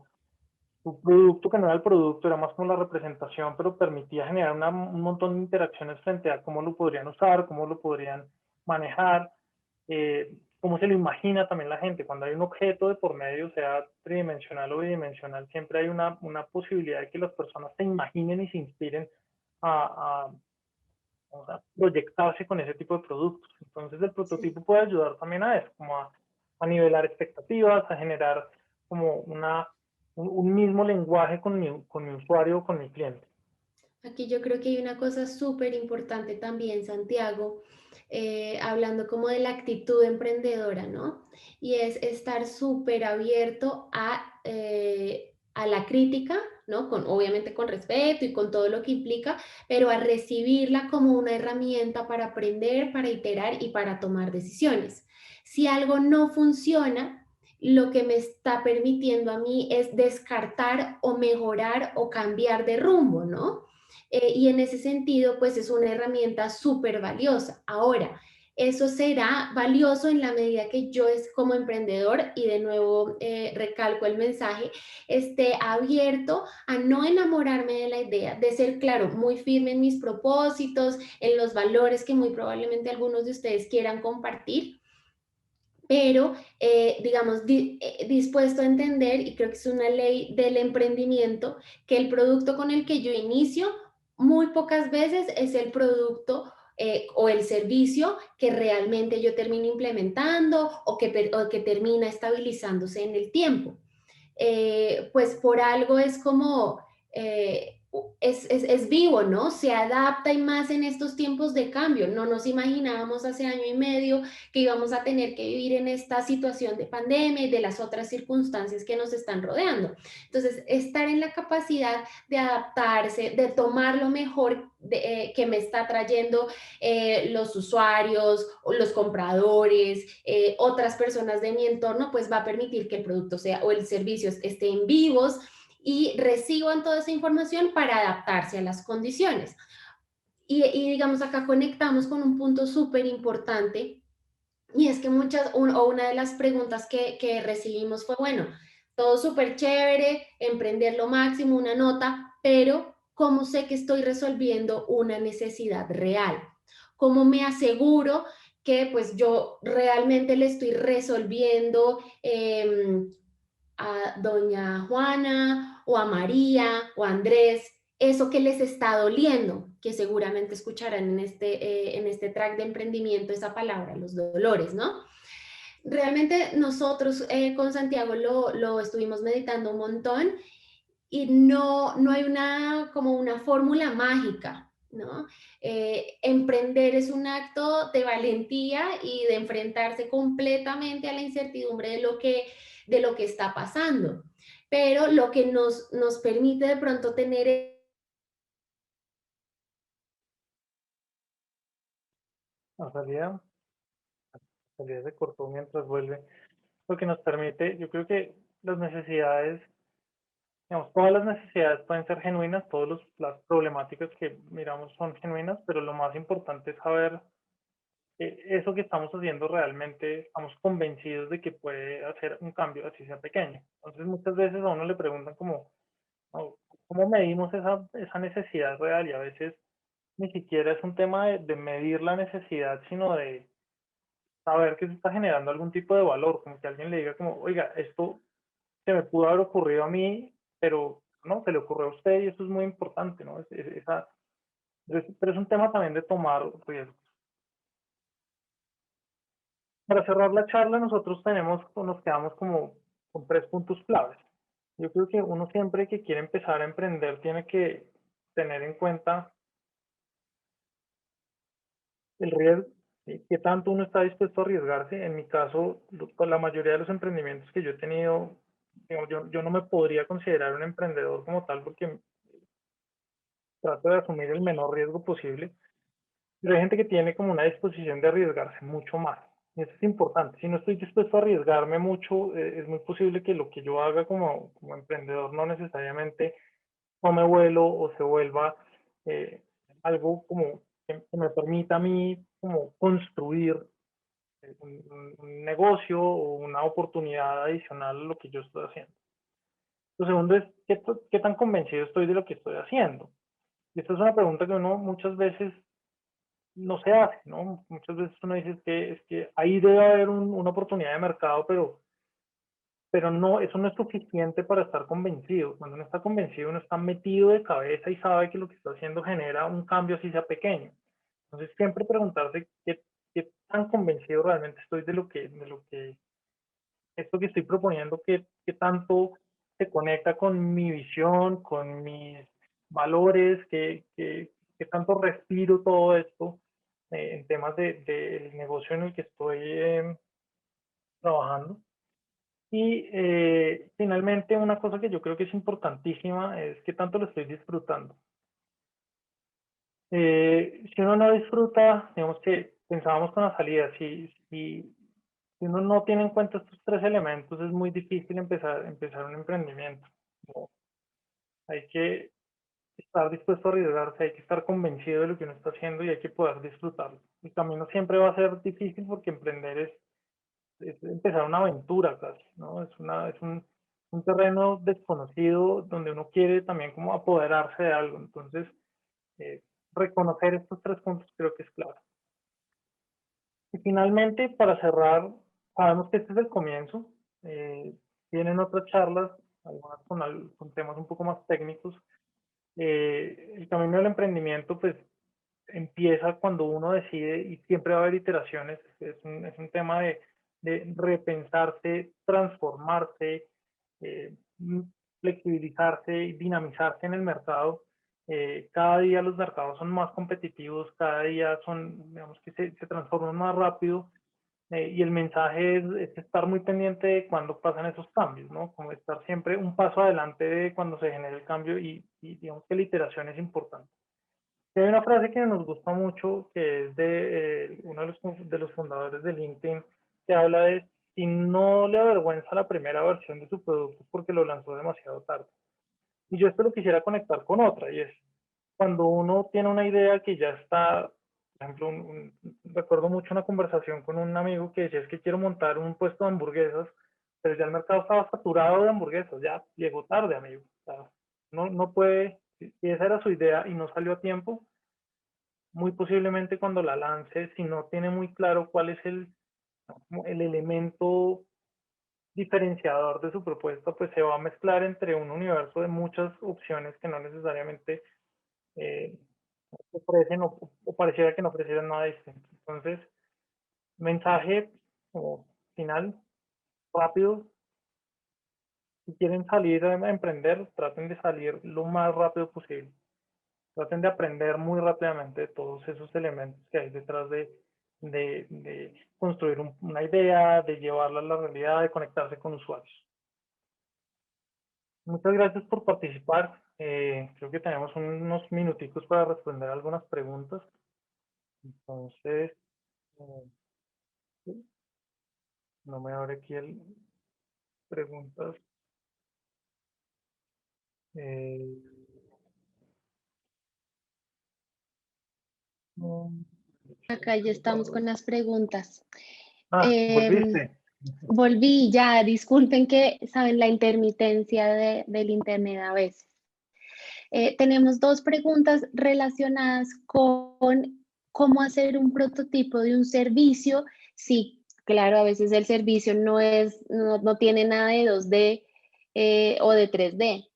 producto, que no era el producto, era más como la representación, pero permitía generar un montón de interacciones frente a cómo lo podrían usar, cómo lo podrían manejar, cómo se lo imagina también la gente. Cuando hay un objeto de por medio, sea tridimensional o bidimensional, siempre hay una posibilidad de que las personas se imaginen y se inspiren a, a proyectarse con ese tipo de productos. Entonces el Sí. prototipo puede ayudar también a eso, como a nivelar expectativas, a generar como un mismo lenguaje con mi usuario o con mi cliente. Aquí yo creo que hay una cosa súper importante también, Santiago, hablando como de la actitud emprendedora, ¿no? Y es estar súper abierto a la crítica, ¿no? Obviamente con respeto y con todo lo que implica, pero a recibirla como una herramienta para aprender, para iterar y para tomar decisiones. Si algo no funciona, lo que me está permitiendo a mí es descartar o mejorar o cambiar de rumbo, ¿no? Y en ese sentido, pues es una herramienta súper valiosa. Ahora, eso será valioso en la medida que yo es como emprendedor, y de nuevo recalco el mensaje, esté abierto a no enamorarme de la idea, de ser, claro, muy firme en mis propósitos, en los valores que muy probablemente algunos de ustedes quieran compartir, pero digamos, dispuesto a entender, y creo que es una ley del emprendimiento, que el producto con el que yo inicio muy pocas veces es el producto o el servicio que realmente yo termino implementando o que termina estabilizándose en el tiempo. Pues por algo es como, es vivo, ¿no? Se adapta, y más en estos tiempos de cambio. No nos imaginábamos hace año y medio que íbamos a tener que vivir en esta situación de pandemia y de las otras circunstancias que nos están rodeando. Entonces, estar en la capacidad de adaptarse, de tomar lo mejor que me está trayendo los usuarios, o los compradores, otras personas de mi entorno, pues va a permitir que el producto sea o el servicio estén vivos y reciban toda esa información para adaptarse a las condiciones. Y digamos, acá conectamos con un punto súper importante, Y es que una de las preguntas que recibimos fue, bueno, todo súper chévere, emprender lo máximo, una nota, pero ¿cómo sé que estoy resolviendo una necesidad real? ¿Cómo me aseguro que pues yo realmente le estoy resolviendo a doña Juana o a María o a Andrés eso que les está doliendo, que seguramente escucharán en este track de emprendimiento esa palabra, los dolores, ¿no? Realmente nosotros con Santiago lo estuvimos meditando un montón y no hay como una fórmula mágica, ¿no? Emprender es un acto de valentía y de enfrentarse completamente a la incertidumbre de lo que está pasando. Pero lo que nos permite de pronto tener... La salida se cortó mientras vuelve. Lo que nos permite, yo creo que las necesidades, digamos, todas las necesidades pueden ser genuinas, todas las problemáticas que miramos son genuinas, pero lo más importante es saber que eso que estamos haciendo realmente estamos convencidos de que puede hacer un cambio, así sea pequeño. Entonces muchas veces a uno le preguntan como, "Oh, ¿cómo medimos esa necesidad real?" Y a veces ni siquiera es un tema de medir la necesidad, sino de saber que se está generando algún tipo de valor, como que alguien le diga como, oiga, esto se me pudo haber ocurrido a mí, pero no, se le ocurrió a usted y eso es muy importante, ¿no? Pero es un tema también de tomar riesgos. Para cerrar la charla, nos quedamos como con 3 puntos claves. Yo creo que uno siempre que quiere empezar a emprender tiene que tener en cuenta el riesgo, ¿sí? ¿Qué tanto uno está dispuesto a arriesgarse? En mi caso, con la mayoría de los emprendimientos que yo he tenido, digamos, yo no me podría considerar un emprendedor como tal porque trato de asumir el menor riesgo posible. Pero hay gente que tiene como una disposición de arriesgarse mucho más. Y eso es importante. Si no estoy dispuesto a arriesgarme mucho, es muy posible que lo que yo haga como emprendedor no necesariamente tome vuelo o se vuelva algo como que me permita a mí como construir un negocio o una oportunidad adicional a lo que yo estoy haciendo. Lo segundo es, ¿qué tan convencido estoy de lo que estoy haciendo? Y esta es una pregunta que uno muchas veces no se hace, ¿no? Muchas veces uno dice es que ahí debe haber una oportunidad de mercado, pero no, eso no es suficiente para estar convencido. Cuando uno está convencido, uno está metido de cabeza y sabe que lo que está haciendo genera un cambio así sea pequeño. Entonces siempre preguntarse qué tan convencido realmente estoy de lo que esto que estoy proponiendo, qué tanto se conecta con mi visión, con mis valores, qué tanto respiro todo esto en temas del negocio en el que estoy trabajando. Y finalmente, una cosa que yo creo que es importantísima es qué tanto lo estoy disfrutando. Si uno no disfruta, digamos que pensábamos con la salida, si uno no tiene en cuenta estos 3 elementos, es muy difícil empezar un emprendimiento. ¿No? Hay que estar dispuesto a arriesgarse, hay que estar convencido de lo que uno está haciendo y hay que poder disfrutarlo. El camino siempre va a ser difícil porque emprender es empezar una aventura casi, ¿no? Es un terreno desconocido donde uno quiere también como apoderarse de algo. Entonces, eh, reconocer estos 3 puntos creo que es clave. Y finalmente, para cerrar, sabemos que este es el comienzo. Tienen otras charlas, algunas con temas un poco más técnicos. El camino del emprendimiento, pues, empieza cuando uno decide y siempre va a haber iteraciones. Es un tema de repensarse, transformarse, eh, flexibilizarse y dinamizarse en el mercado. Cada día los mercados son más competitivos, cada día digamos que se transforman más rápido y el mensaje es estar muy pendiente de cuando pasan esos cambios, ¿no? Como estar siempre un paso adelante de cuando se genera el cambio y digamos que la iteración es importante. Y hay una frase que nos gusta mucho, que es de uno de los fundadores de LinkedIn, que habla de si no le avergüenza la primera versión de su producto porque lo lanzó demasiado tarde. Y yo esto lo quisiera conectar con otra, y es cuando uno tiene una idea que ya está Por ejemplo, recuerdo mucho una conversación con un amigo que decía, es que quiero montar un puesto de hamburguesas, pero ya el mercado estaba saturado de hamburguesas, ya llegó tarde, amigo. O sea, no puede, si esa era su idea y no salió a tiempo, muy posiblemente cuando la lance, si no tiene muy claro cuál es el elemento diferenciador de su propuesta, pues se va a mezclar entre un universo de muchas opciones que no necesariamente eh, ofrecen o pareciera que no ofrecieran nada distinto. Entonces, mensaje como final, rápido, si quieren salir a emprender, traten de salir lo más rápido posible. Traten de aprender muy rápidamente de todos esos elementos que hay detrás de construir una idea, de llevarla a la realidad, de conectarse con usuarios. Muchas gracias por participar. Creo que tenemos unos minuticos para responder algunas preguntas. Entonces, no me abre aquí el preguntas. Eh, no. Acá ya estamos con las preguntas. Em, Volviste. Volví ya, disculpen que saben la intermitencia del internet a veces. Tenemos dos preguntas relacionadas con cómo hacer un prototipo de un servicio. Sí, claro, a veces el servicio no tiene nada de 2D o de 3D.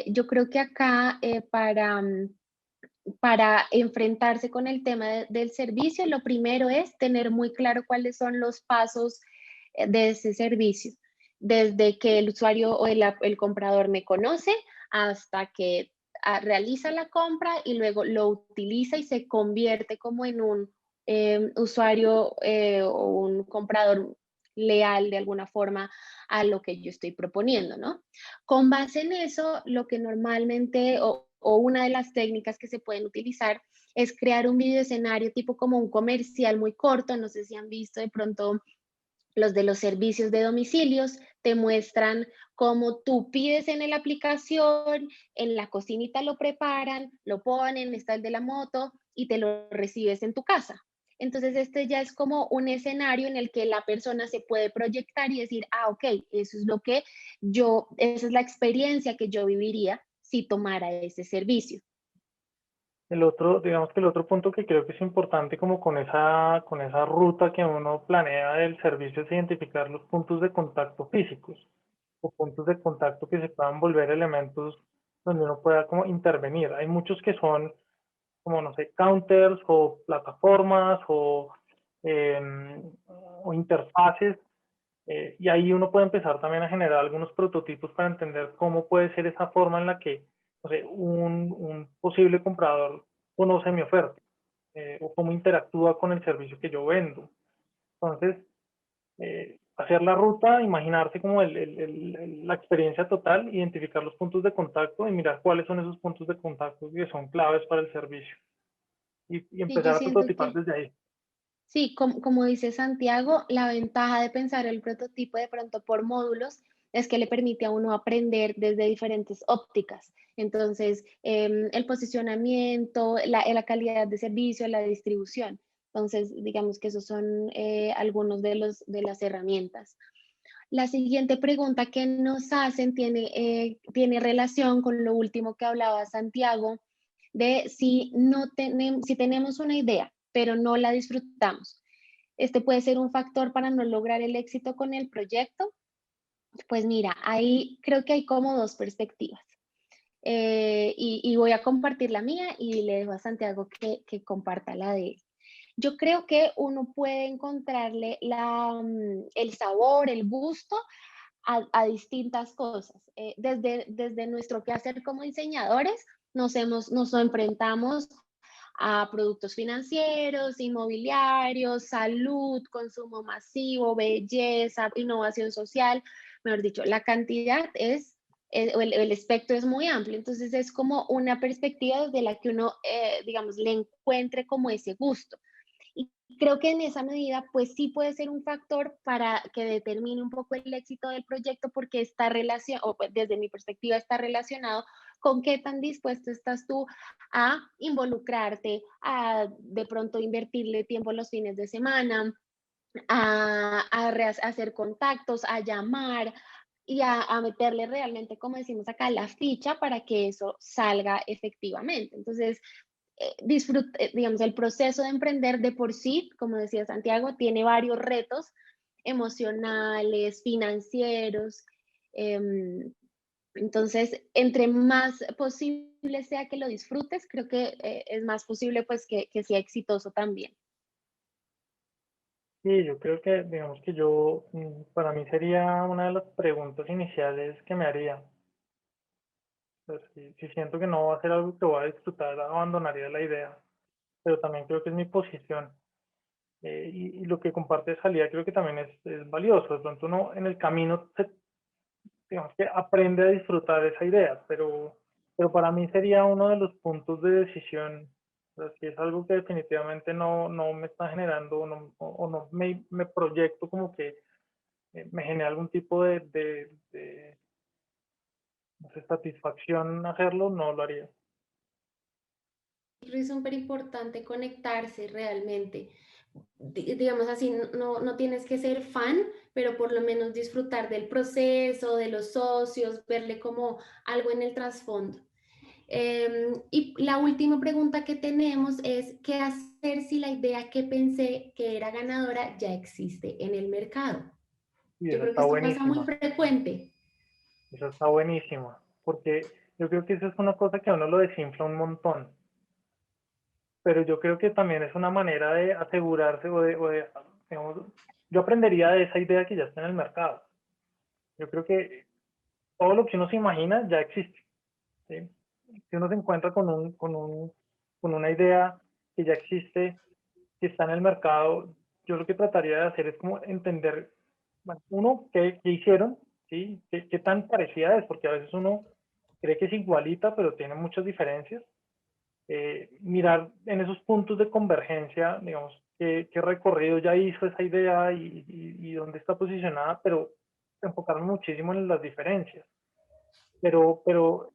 Yo creo que acá para enfrentarse con el tema del servicio, lo primero es tener muy claro cuáles son los pasos de ese servicio, desde que el usuario o el comprador me conoce hasta que realiza la compra y luego lo utiliza y se convierte como en un usuario o un comprador leal de alguna forma a lo que yo estoy proponiendo, ¿no? Con base en eso, lo que normalmente o una de las técnicas que se pueden utilizar es crear un video escenario tipo como un comercial muy corto. No sé si han visto de pronto los de los servicios de domicilios, te muestran cómo tú pides en la aplicación, en la cocinita lo preparan, lo ponen, está el de la moto y te lo recibes en tu casa. Entonces, este ya es como un escenario en el que la persona se puede proyectar y decir, ok, eso es lo que esa es la experiencia que yo viviría si tomara ese servicio. El otro, digamos que el otro punto que creo que es importante como con esa ruta que uno planea del servicio es identificar los puntos de contacto físicos o puntos de contacto que se puedan volver elementos donde uno pueda como intervenir. Hay muchos que son como, no sé, counters o plataformas eh, o interfaces y ahí uno puede empezar también a generar algunos prototipos para entender cómo puede ser esa forma en la que, no sé, un posible comprador conoce mi oferta o cómo interactúa con el servicio que yo vendo. Entonces, hacer la ruta, imaginarse como la experiencia total, identificar los puntos de contacto y mirar cuáles son esos puntos de contacto que son claves para el servicio y Sí, yo empezar a siento prototipar que desde ahí. sí, como dice Santiago, la ventaja de pensar el prototipo de pronto por módulos es que le permite a uno aprender desde diferentes ópticas. Entonces, el posicionamiento, la calidad de servicio, la distribución. Entonces, digamos que esos son algunos de las herramientas. La siguiente pregunta que nos hacen tiene relación con lo último que hablaba Santiago, de si tenemos una idea, pero no la disfrutamos. Este puede ser un factor para no lograr el éxito con el proyecto. Pues mira, ahí creo que hay como dos perspectivas. Y voy a compartir la mía y le dejo a Santiago que comparta la de él. Yo creo que uno puede encontrarle el sabor, el gusto a distintas cosas. Desde nuestro quehacer como diseñadores, nos enfrentamos a productos financieros, inmobiliarios, salud, consumo masivo, belleza, innovación social. Mejor dicho, la cantidad el espectro es muy amplio. Entonces es como una perspectiva desde la que uno, digamos, le encuentre como ese gusto. Y creo que en esa medida, pues sí puede ser un factor para que determine un poco el éxito del proyecto, porque está relacionado, o pues, desde mi perspectiva, está relacionado con qué tan dispuesto estás tú a involucrarte, a de pronto invertirle tiempo los fines de semana, a hacer contactos, a llamar y a meterle realmente, como decimos acá, la ficha para que eso salga efectivamente. Entonces, digamos, el proceso de emprender de por sí, como decía Santiago, tiene varios retos emocionales, financieros. em, entonces, entre más posible sea que lo disfrutes, creo que es más posible pues que sea exitoso también. Sí, yo creo que, digamos que yo, para mí sería una de las preguntas iniciales que me haría. Pues, si siento que no va a ser algo que voy a disfrutar, abandonaría la idea, pero también creo que es mi posición. Y lo que comparte Salía creo que también es valioso. De pronto uno en el camino, digamos que aprende a disfrutar esa idea, pero para mí sería uno de los puntos de decisión. O sea, si es algo que definitivamente no me está generando o no me proyecto como que me genera algún tipo de no sé, satisfacción hacerlo, no lo haría. Creo que es súper importante conectarse realmente. Digamos así, no tienes que ser fan, pero por lo menos disfrutar del proceso, de los socios, verle como algo en el trasfondo. Y la última pregunta que tenemos es, ¿qué hacer si la idea que pensé que era ganadora ya existe en el mercado? Y Yo esa creo que está esto pasa muy buenísima, frecuente. esa está buenísima, porque yo creo que eso es una cosa que a uno lo desinfla un montón, pero yo creo que también es una manera de asegurarse digamos, yo aprendería de esa idea que ya está en el mercado. Yo creo que todo lo que uno se imagina ya existe, ¿sí? Si uno se encuentra con una idea que ya existe, que está en el mercado, yo lo que trataría de hacer es como entender, bueno, uno, qué hicieron, ¿sí? Qué tan parecida es, porque a veces uno cree que es igualita, pero tiene muchas diferencias. Mirar en esos puntos de convergencia, digamos, qué recorrido ya hizo esa idea y dónde está posicionada, pero enfocarme muchísimo en las diferencias. Pero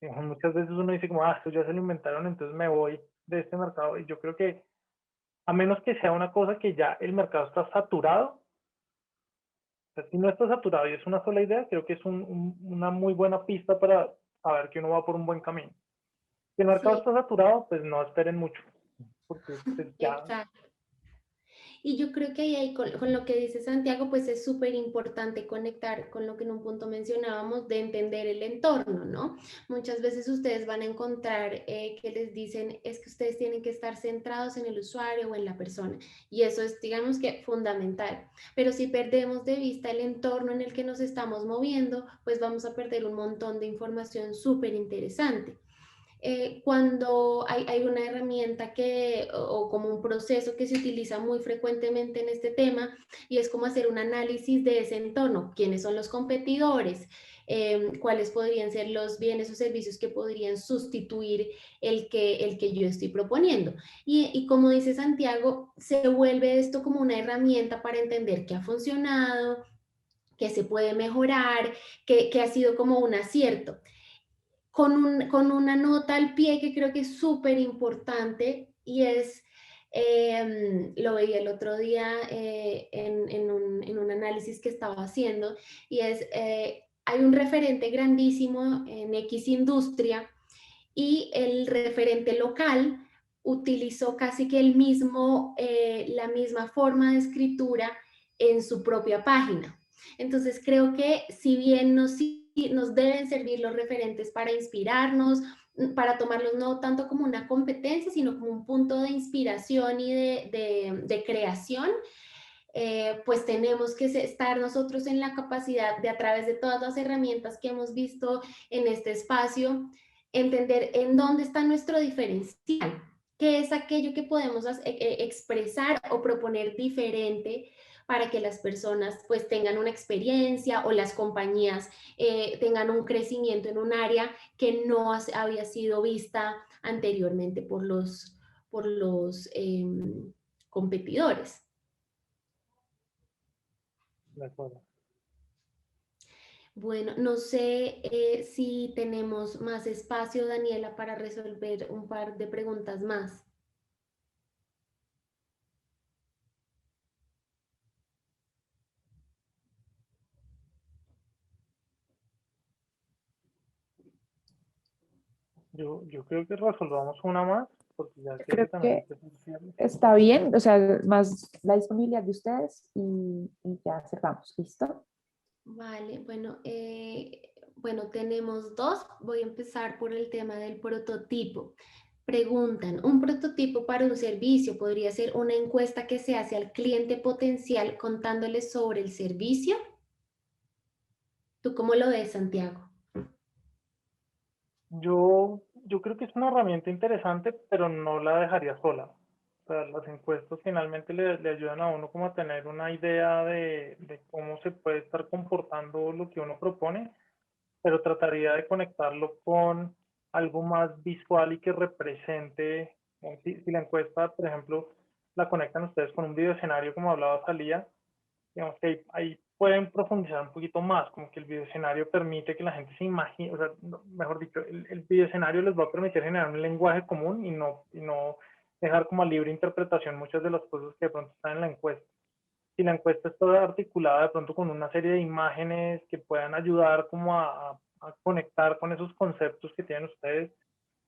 digamos, muchas veces uno dice como, esto ya se lo inventaron, entonces me voy de este mercado. Y yo creo que a menos que sea una cosa que ya el mercado está saturado, o sea, si no está saturado y es una sola idea, creo que es una muy buena pista para saber que uno va por un buen camino. Si el mercado Sí, está saturado, pues no esperen mucho, porque pues, ya. exacto. Y yo creo que ahí con lo que dice Santiago, pues es súper importante conectar con lo que en un punto mencionábamos de entender el entorno, ¿no? Muchas veces ustedes van a encontrar que les dicen es que ustedes tienen que estar centrados en el usuario o en la persona. Y eso es, digamos que, fundamental. Pero si perdemos de vista el entorno en el que nos estamos moviendo, pues vamos a perder un montón de información súper interesante. Cuando hay una herramienta o como un proceso que se utiliza muy frecuentemente en este tema y es como hacer un análisis de ese entorno, quiénes son los competidores, cuáles podrían ser los bienes o servicios que podrían sustituir el que yo estoy proponiendo. Y como dice Santiago, se vuelve esto como una herramienta para entender qué ha funcionado, qué se puede mejorar, qué ha sido como un acierto con una nota al pie que creo que es súper importante y es, lo veía el otro día en un análisis que estaba haciendo y es, hay un referente grandísimo en X industria y el referente local utilizó casi que la misma forma de escritura en su propia página. Entonces creo que si bien nos deben servir los referentes para inspirarnos, para tomarlos no tanto como una competencia, sino como un punto de inspiración y de creación, pues tenemos que estar nosotros en la capacidad de a través de todas las herramientas que hemos visto en este espacio, entender en dónde está nuestro diferencial, qué es aquello que podemos expresar o proponer diferente para que las personas pues tengan una experiencia o las compañías tengan un crecimiento en un área que no había sido vista anteriormente por los competidores. De acuerdo. Bueno, no sé si tenemos más espacio, Daniela, para resolver un par de preguntas más. Yo creo que resolvamos una más, porque ya creo que Creo también que hay que hacer. está bien, o sea, más la disponibilidad de ustedes y ya cerramos, ¿listo? Vale, bueno, tenemos dos. Voy a empezar por el tema del prototipo. Preguntan, ¿un prototipo para un servicio podría ser una encuesta que se hace al cliente potencial contándole sobre el servicio? ¿Tú cómo lo ves, Santiago? Yo creo que es una herramienta interesante, pero no la dejaría sola. O sea, las encuestas finalmente le ayudan a uno como a tener una idea de cómo se puede estar comportando lo que uno propone, pero trataría de conectarlo con algo más visual y que represente, si la encuesta, por ejemplo, la conectan ustedes con un video escenario, como hablaba Salía, digamos que ahí pueden profundizar un poquito más, como que el videoescenario permite que la gente se imagine, o sea, mejor dicho, el videoescenario les va a permitir generar un lenguaje común y no dejar como a libre interpretación muchas de las cosas que de pronto están en la encuesta. Si la encuesta está toda articulada de pronto con una serie de imágenes que puedan ayudar como a conectar con esos conceptos que tienen ustedes,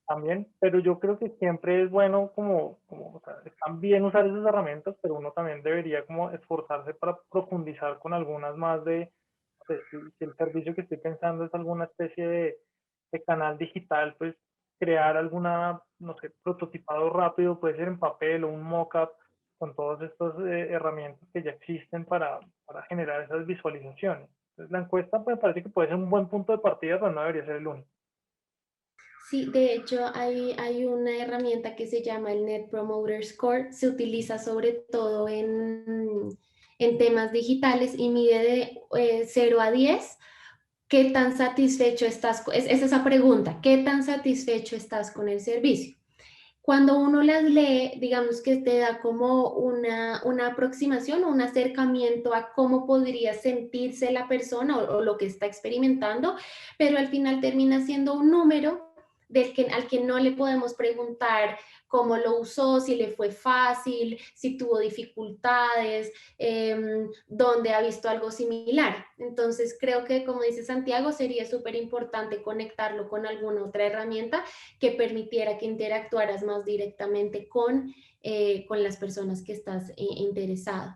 también, pero yo creo que siempre es bueno o sea, están bien usar esas herramientas, pero uno también debería como esforzarse para profundizar con algunas más si el servicio que estoy pensando es alguna especie de canal digital, pues crear alguna, no sé, prototipado rápido, puede ser en papel o un mock-up con todas estas herramientas que ya existen para generar esas visualizaciones. Entonces, la encuesta pues, me parece que puede ser un buen punto de partida, pero no debería ser el único. Sí, de hecho hay una herramienta que se llama el Net Promoter Score. Se utiliza sobre todo en temas digitales y mide de 0 a 10. ¿Qué tan satisfecho estás? Es esa pregunta, ¿qué tan satisfecho estás con el servicio? Cuando uno las lee, digamos que te da como una aproximación, un acercamiento a cómo podría sentirse la persona o lo que está experimentando, pero al final termina siendo un número al que no le podemos preguntar cómo lo usó, si le fue fácil, si tuvo dificultades, dónde ha visto algo similar. Entonces creo que, como dice Santiago, sería súper importante conectarlo con alguna otra herramienta que permitiera que interactuaras más directamente con las personas que estás interesado.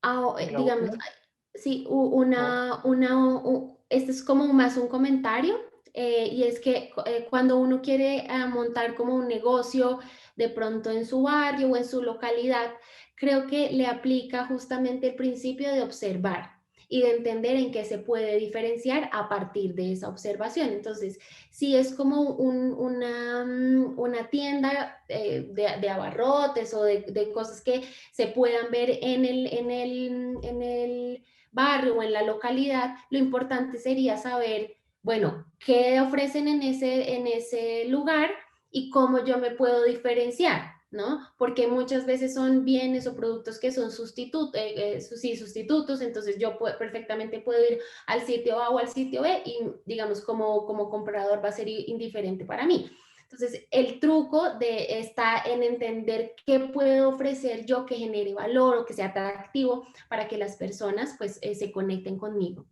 Digamos, sí, este es como más un comentario, y es que cuando uno quiere montar como un negocio de pronto en su barrio o en su localidad, creo que le aplica justamente el principio de observar y de entender en qué se puede diferenciar a partir de esa observación. Entonces, si es como una tienda de abarrotes o de cosas que se puedan ver en el barrio o en la localidad, lo importante sería saber, bueno, qué ofrecen en ese lugar y cómo yo me puedo diferenciar, ¿no? Porque muchas veces son bienes o productos que son sustitutos, entonces yo perfectamente puedo ir al sitio A o al sitio B y, digamos, como comprador va a ser indiferente para mí. Entonces, el truco está en entender qué puedo ofrecer yo que genere valor o que sea atractivo para que las personas pues se conecten conmigo.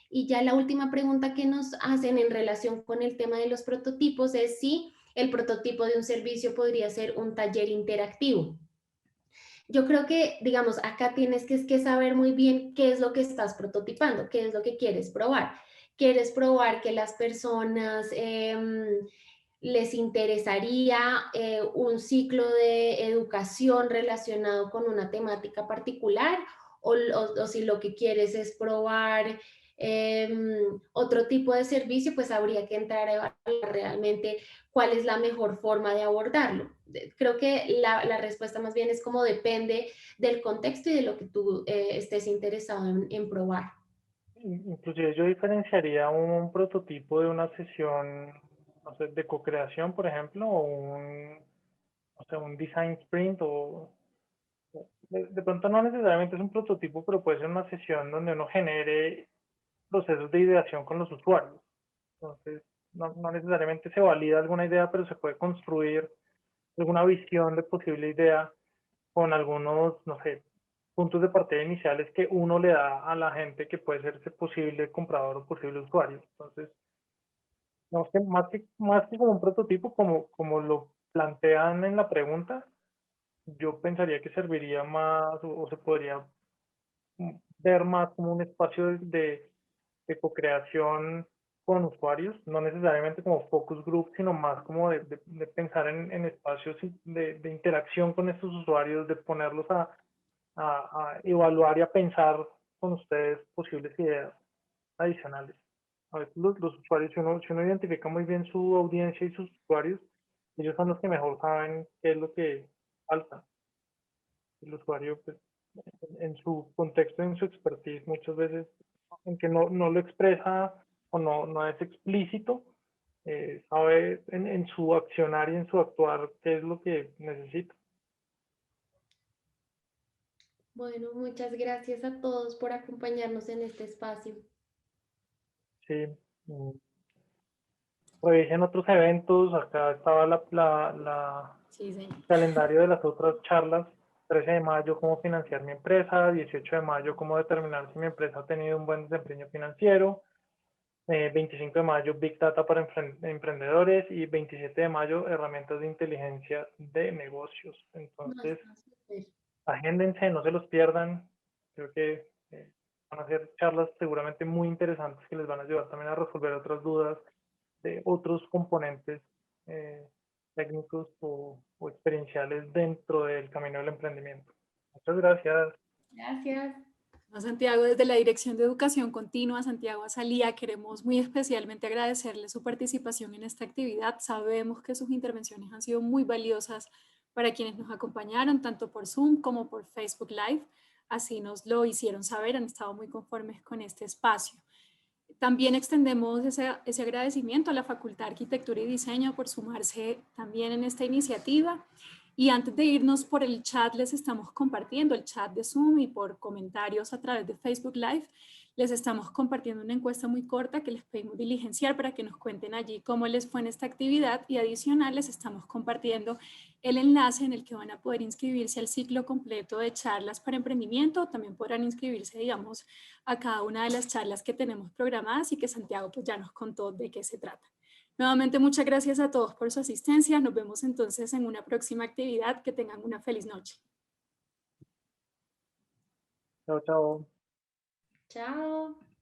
Y ya la última pregunta que nos hacen en relación con el tema de los prototipos es si el prototipo de un servicio podría ser un taller interactivo. Yo creo que, digamos, acá tienes que saber muy bien qué es lo que estás prototipando, qué es lo que quieres probar. ¿Quieres probar que las personas les interesaría un ciclo de educación relacionado con una temática particular o si lo que quieres es probar otro tipo de servicio, pues habría que entrar a evaluar realmente cuál es la mejor forma de abordarlo. Creo que la respuesta más bien es como depende del contexto y de lo que tú estés interesado en probar. Inclusive yo diferenciaría un prototipo de una sesión no sé, de co-creación, por ejemplo, o un design sprint, o de pronto no necesariamente es un prototipo, pero puede ser una sesión donde uno genere procesos de ideación con los usuarios. Entonces, no necesariamente se valida alguna idea, pero se puede construir alguna visión de posible idea con algunos, no sé, puntos de partida iniciales que uno le da a la gente que puede ser ese posible comprador o posible usuario. Entonces, no sé, más que como un prototipo, como lo plantean en la pregunta, yo pensaría que serviría más o se podría ver más como un espacio de co-creación con usuarios, no necesariamente como focus group, sino más como de pensar en espacios de interacción con estos usuarios, de ponerlos a evaluar y a pensar con ustedes posibles ideas adicionales. A veces los usuarios, si uno identifica muy bien su audiencia y sus usuarios, ellos son los que mejor saben qué es lo que falta. El usuario, pues, en su contexto, en su expertise, muchas veces, en que no lo expresa o no es explícito, sabe en su accionar y en su actuar qué es lo que necesita. Bueno, muchas gracias a todos por acompañarnos en este espacio. Sí. Revisen otros eventos, acá estaba Sí, señor. el calendario de las otras charlas. 13 de mayo, cómo financiar mi empresa. 18 de mayo, cómo determinar si mi empresa ha tenido un buen desempeño financiero. 25 de mayo, Big Data para emprendedores. Y 27 de mayo, herramientas de inteligencia de negocios. No, Entonces, está súper. agéndense, no se los pierdan. Creo que van a ser charlas seguramente muy interesantes que les van a ayudar también a resolver otras dudas de otros componentes técnicos o experienciales dentro del camino del emprendimiento. Muchas gracias. Gracias. A Santiago, desde la Dirección de Educación Continua, Santiago Azalía, queremos muy especialmente agradecerle su participación en esta actividad. Sabemos que sus intervenciones han sido muy valiosas para quienes nos acompañaron, tanto por Zoom como por Facebook Live. Así nos lo hicieron saber, han estado muy conformes con este espacio. También extendemos ese agradecimiento a la Facultad de Arquitectura y Diseño por sumarse también en esta iniciativa. Y antes de irnos, por el chat les estamos compartiendo, el chat de Zoom, y por comentarios a través de Facebook Live, les estamos compartiendo una encuesta muy corta que les pedimos diligenciar para que nos cuenten allí cómo les fue en esta actividad, y adicional les estamos compartiendo el enlace en el que van a poder inscribirse al ciclo completo de charlas para emprendimiento. También podrán inscribirse, digamos, a cada una de las charlas que tenemos programadas y que Santiago pues ya nos contó de qué se trata. Nuevamente, muchas gracias a todos por su asistencia. Nos vemos entonces en una próxima actividad. Que tengan una feliz noche. Chao, chao. Chao.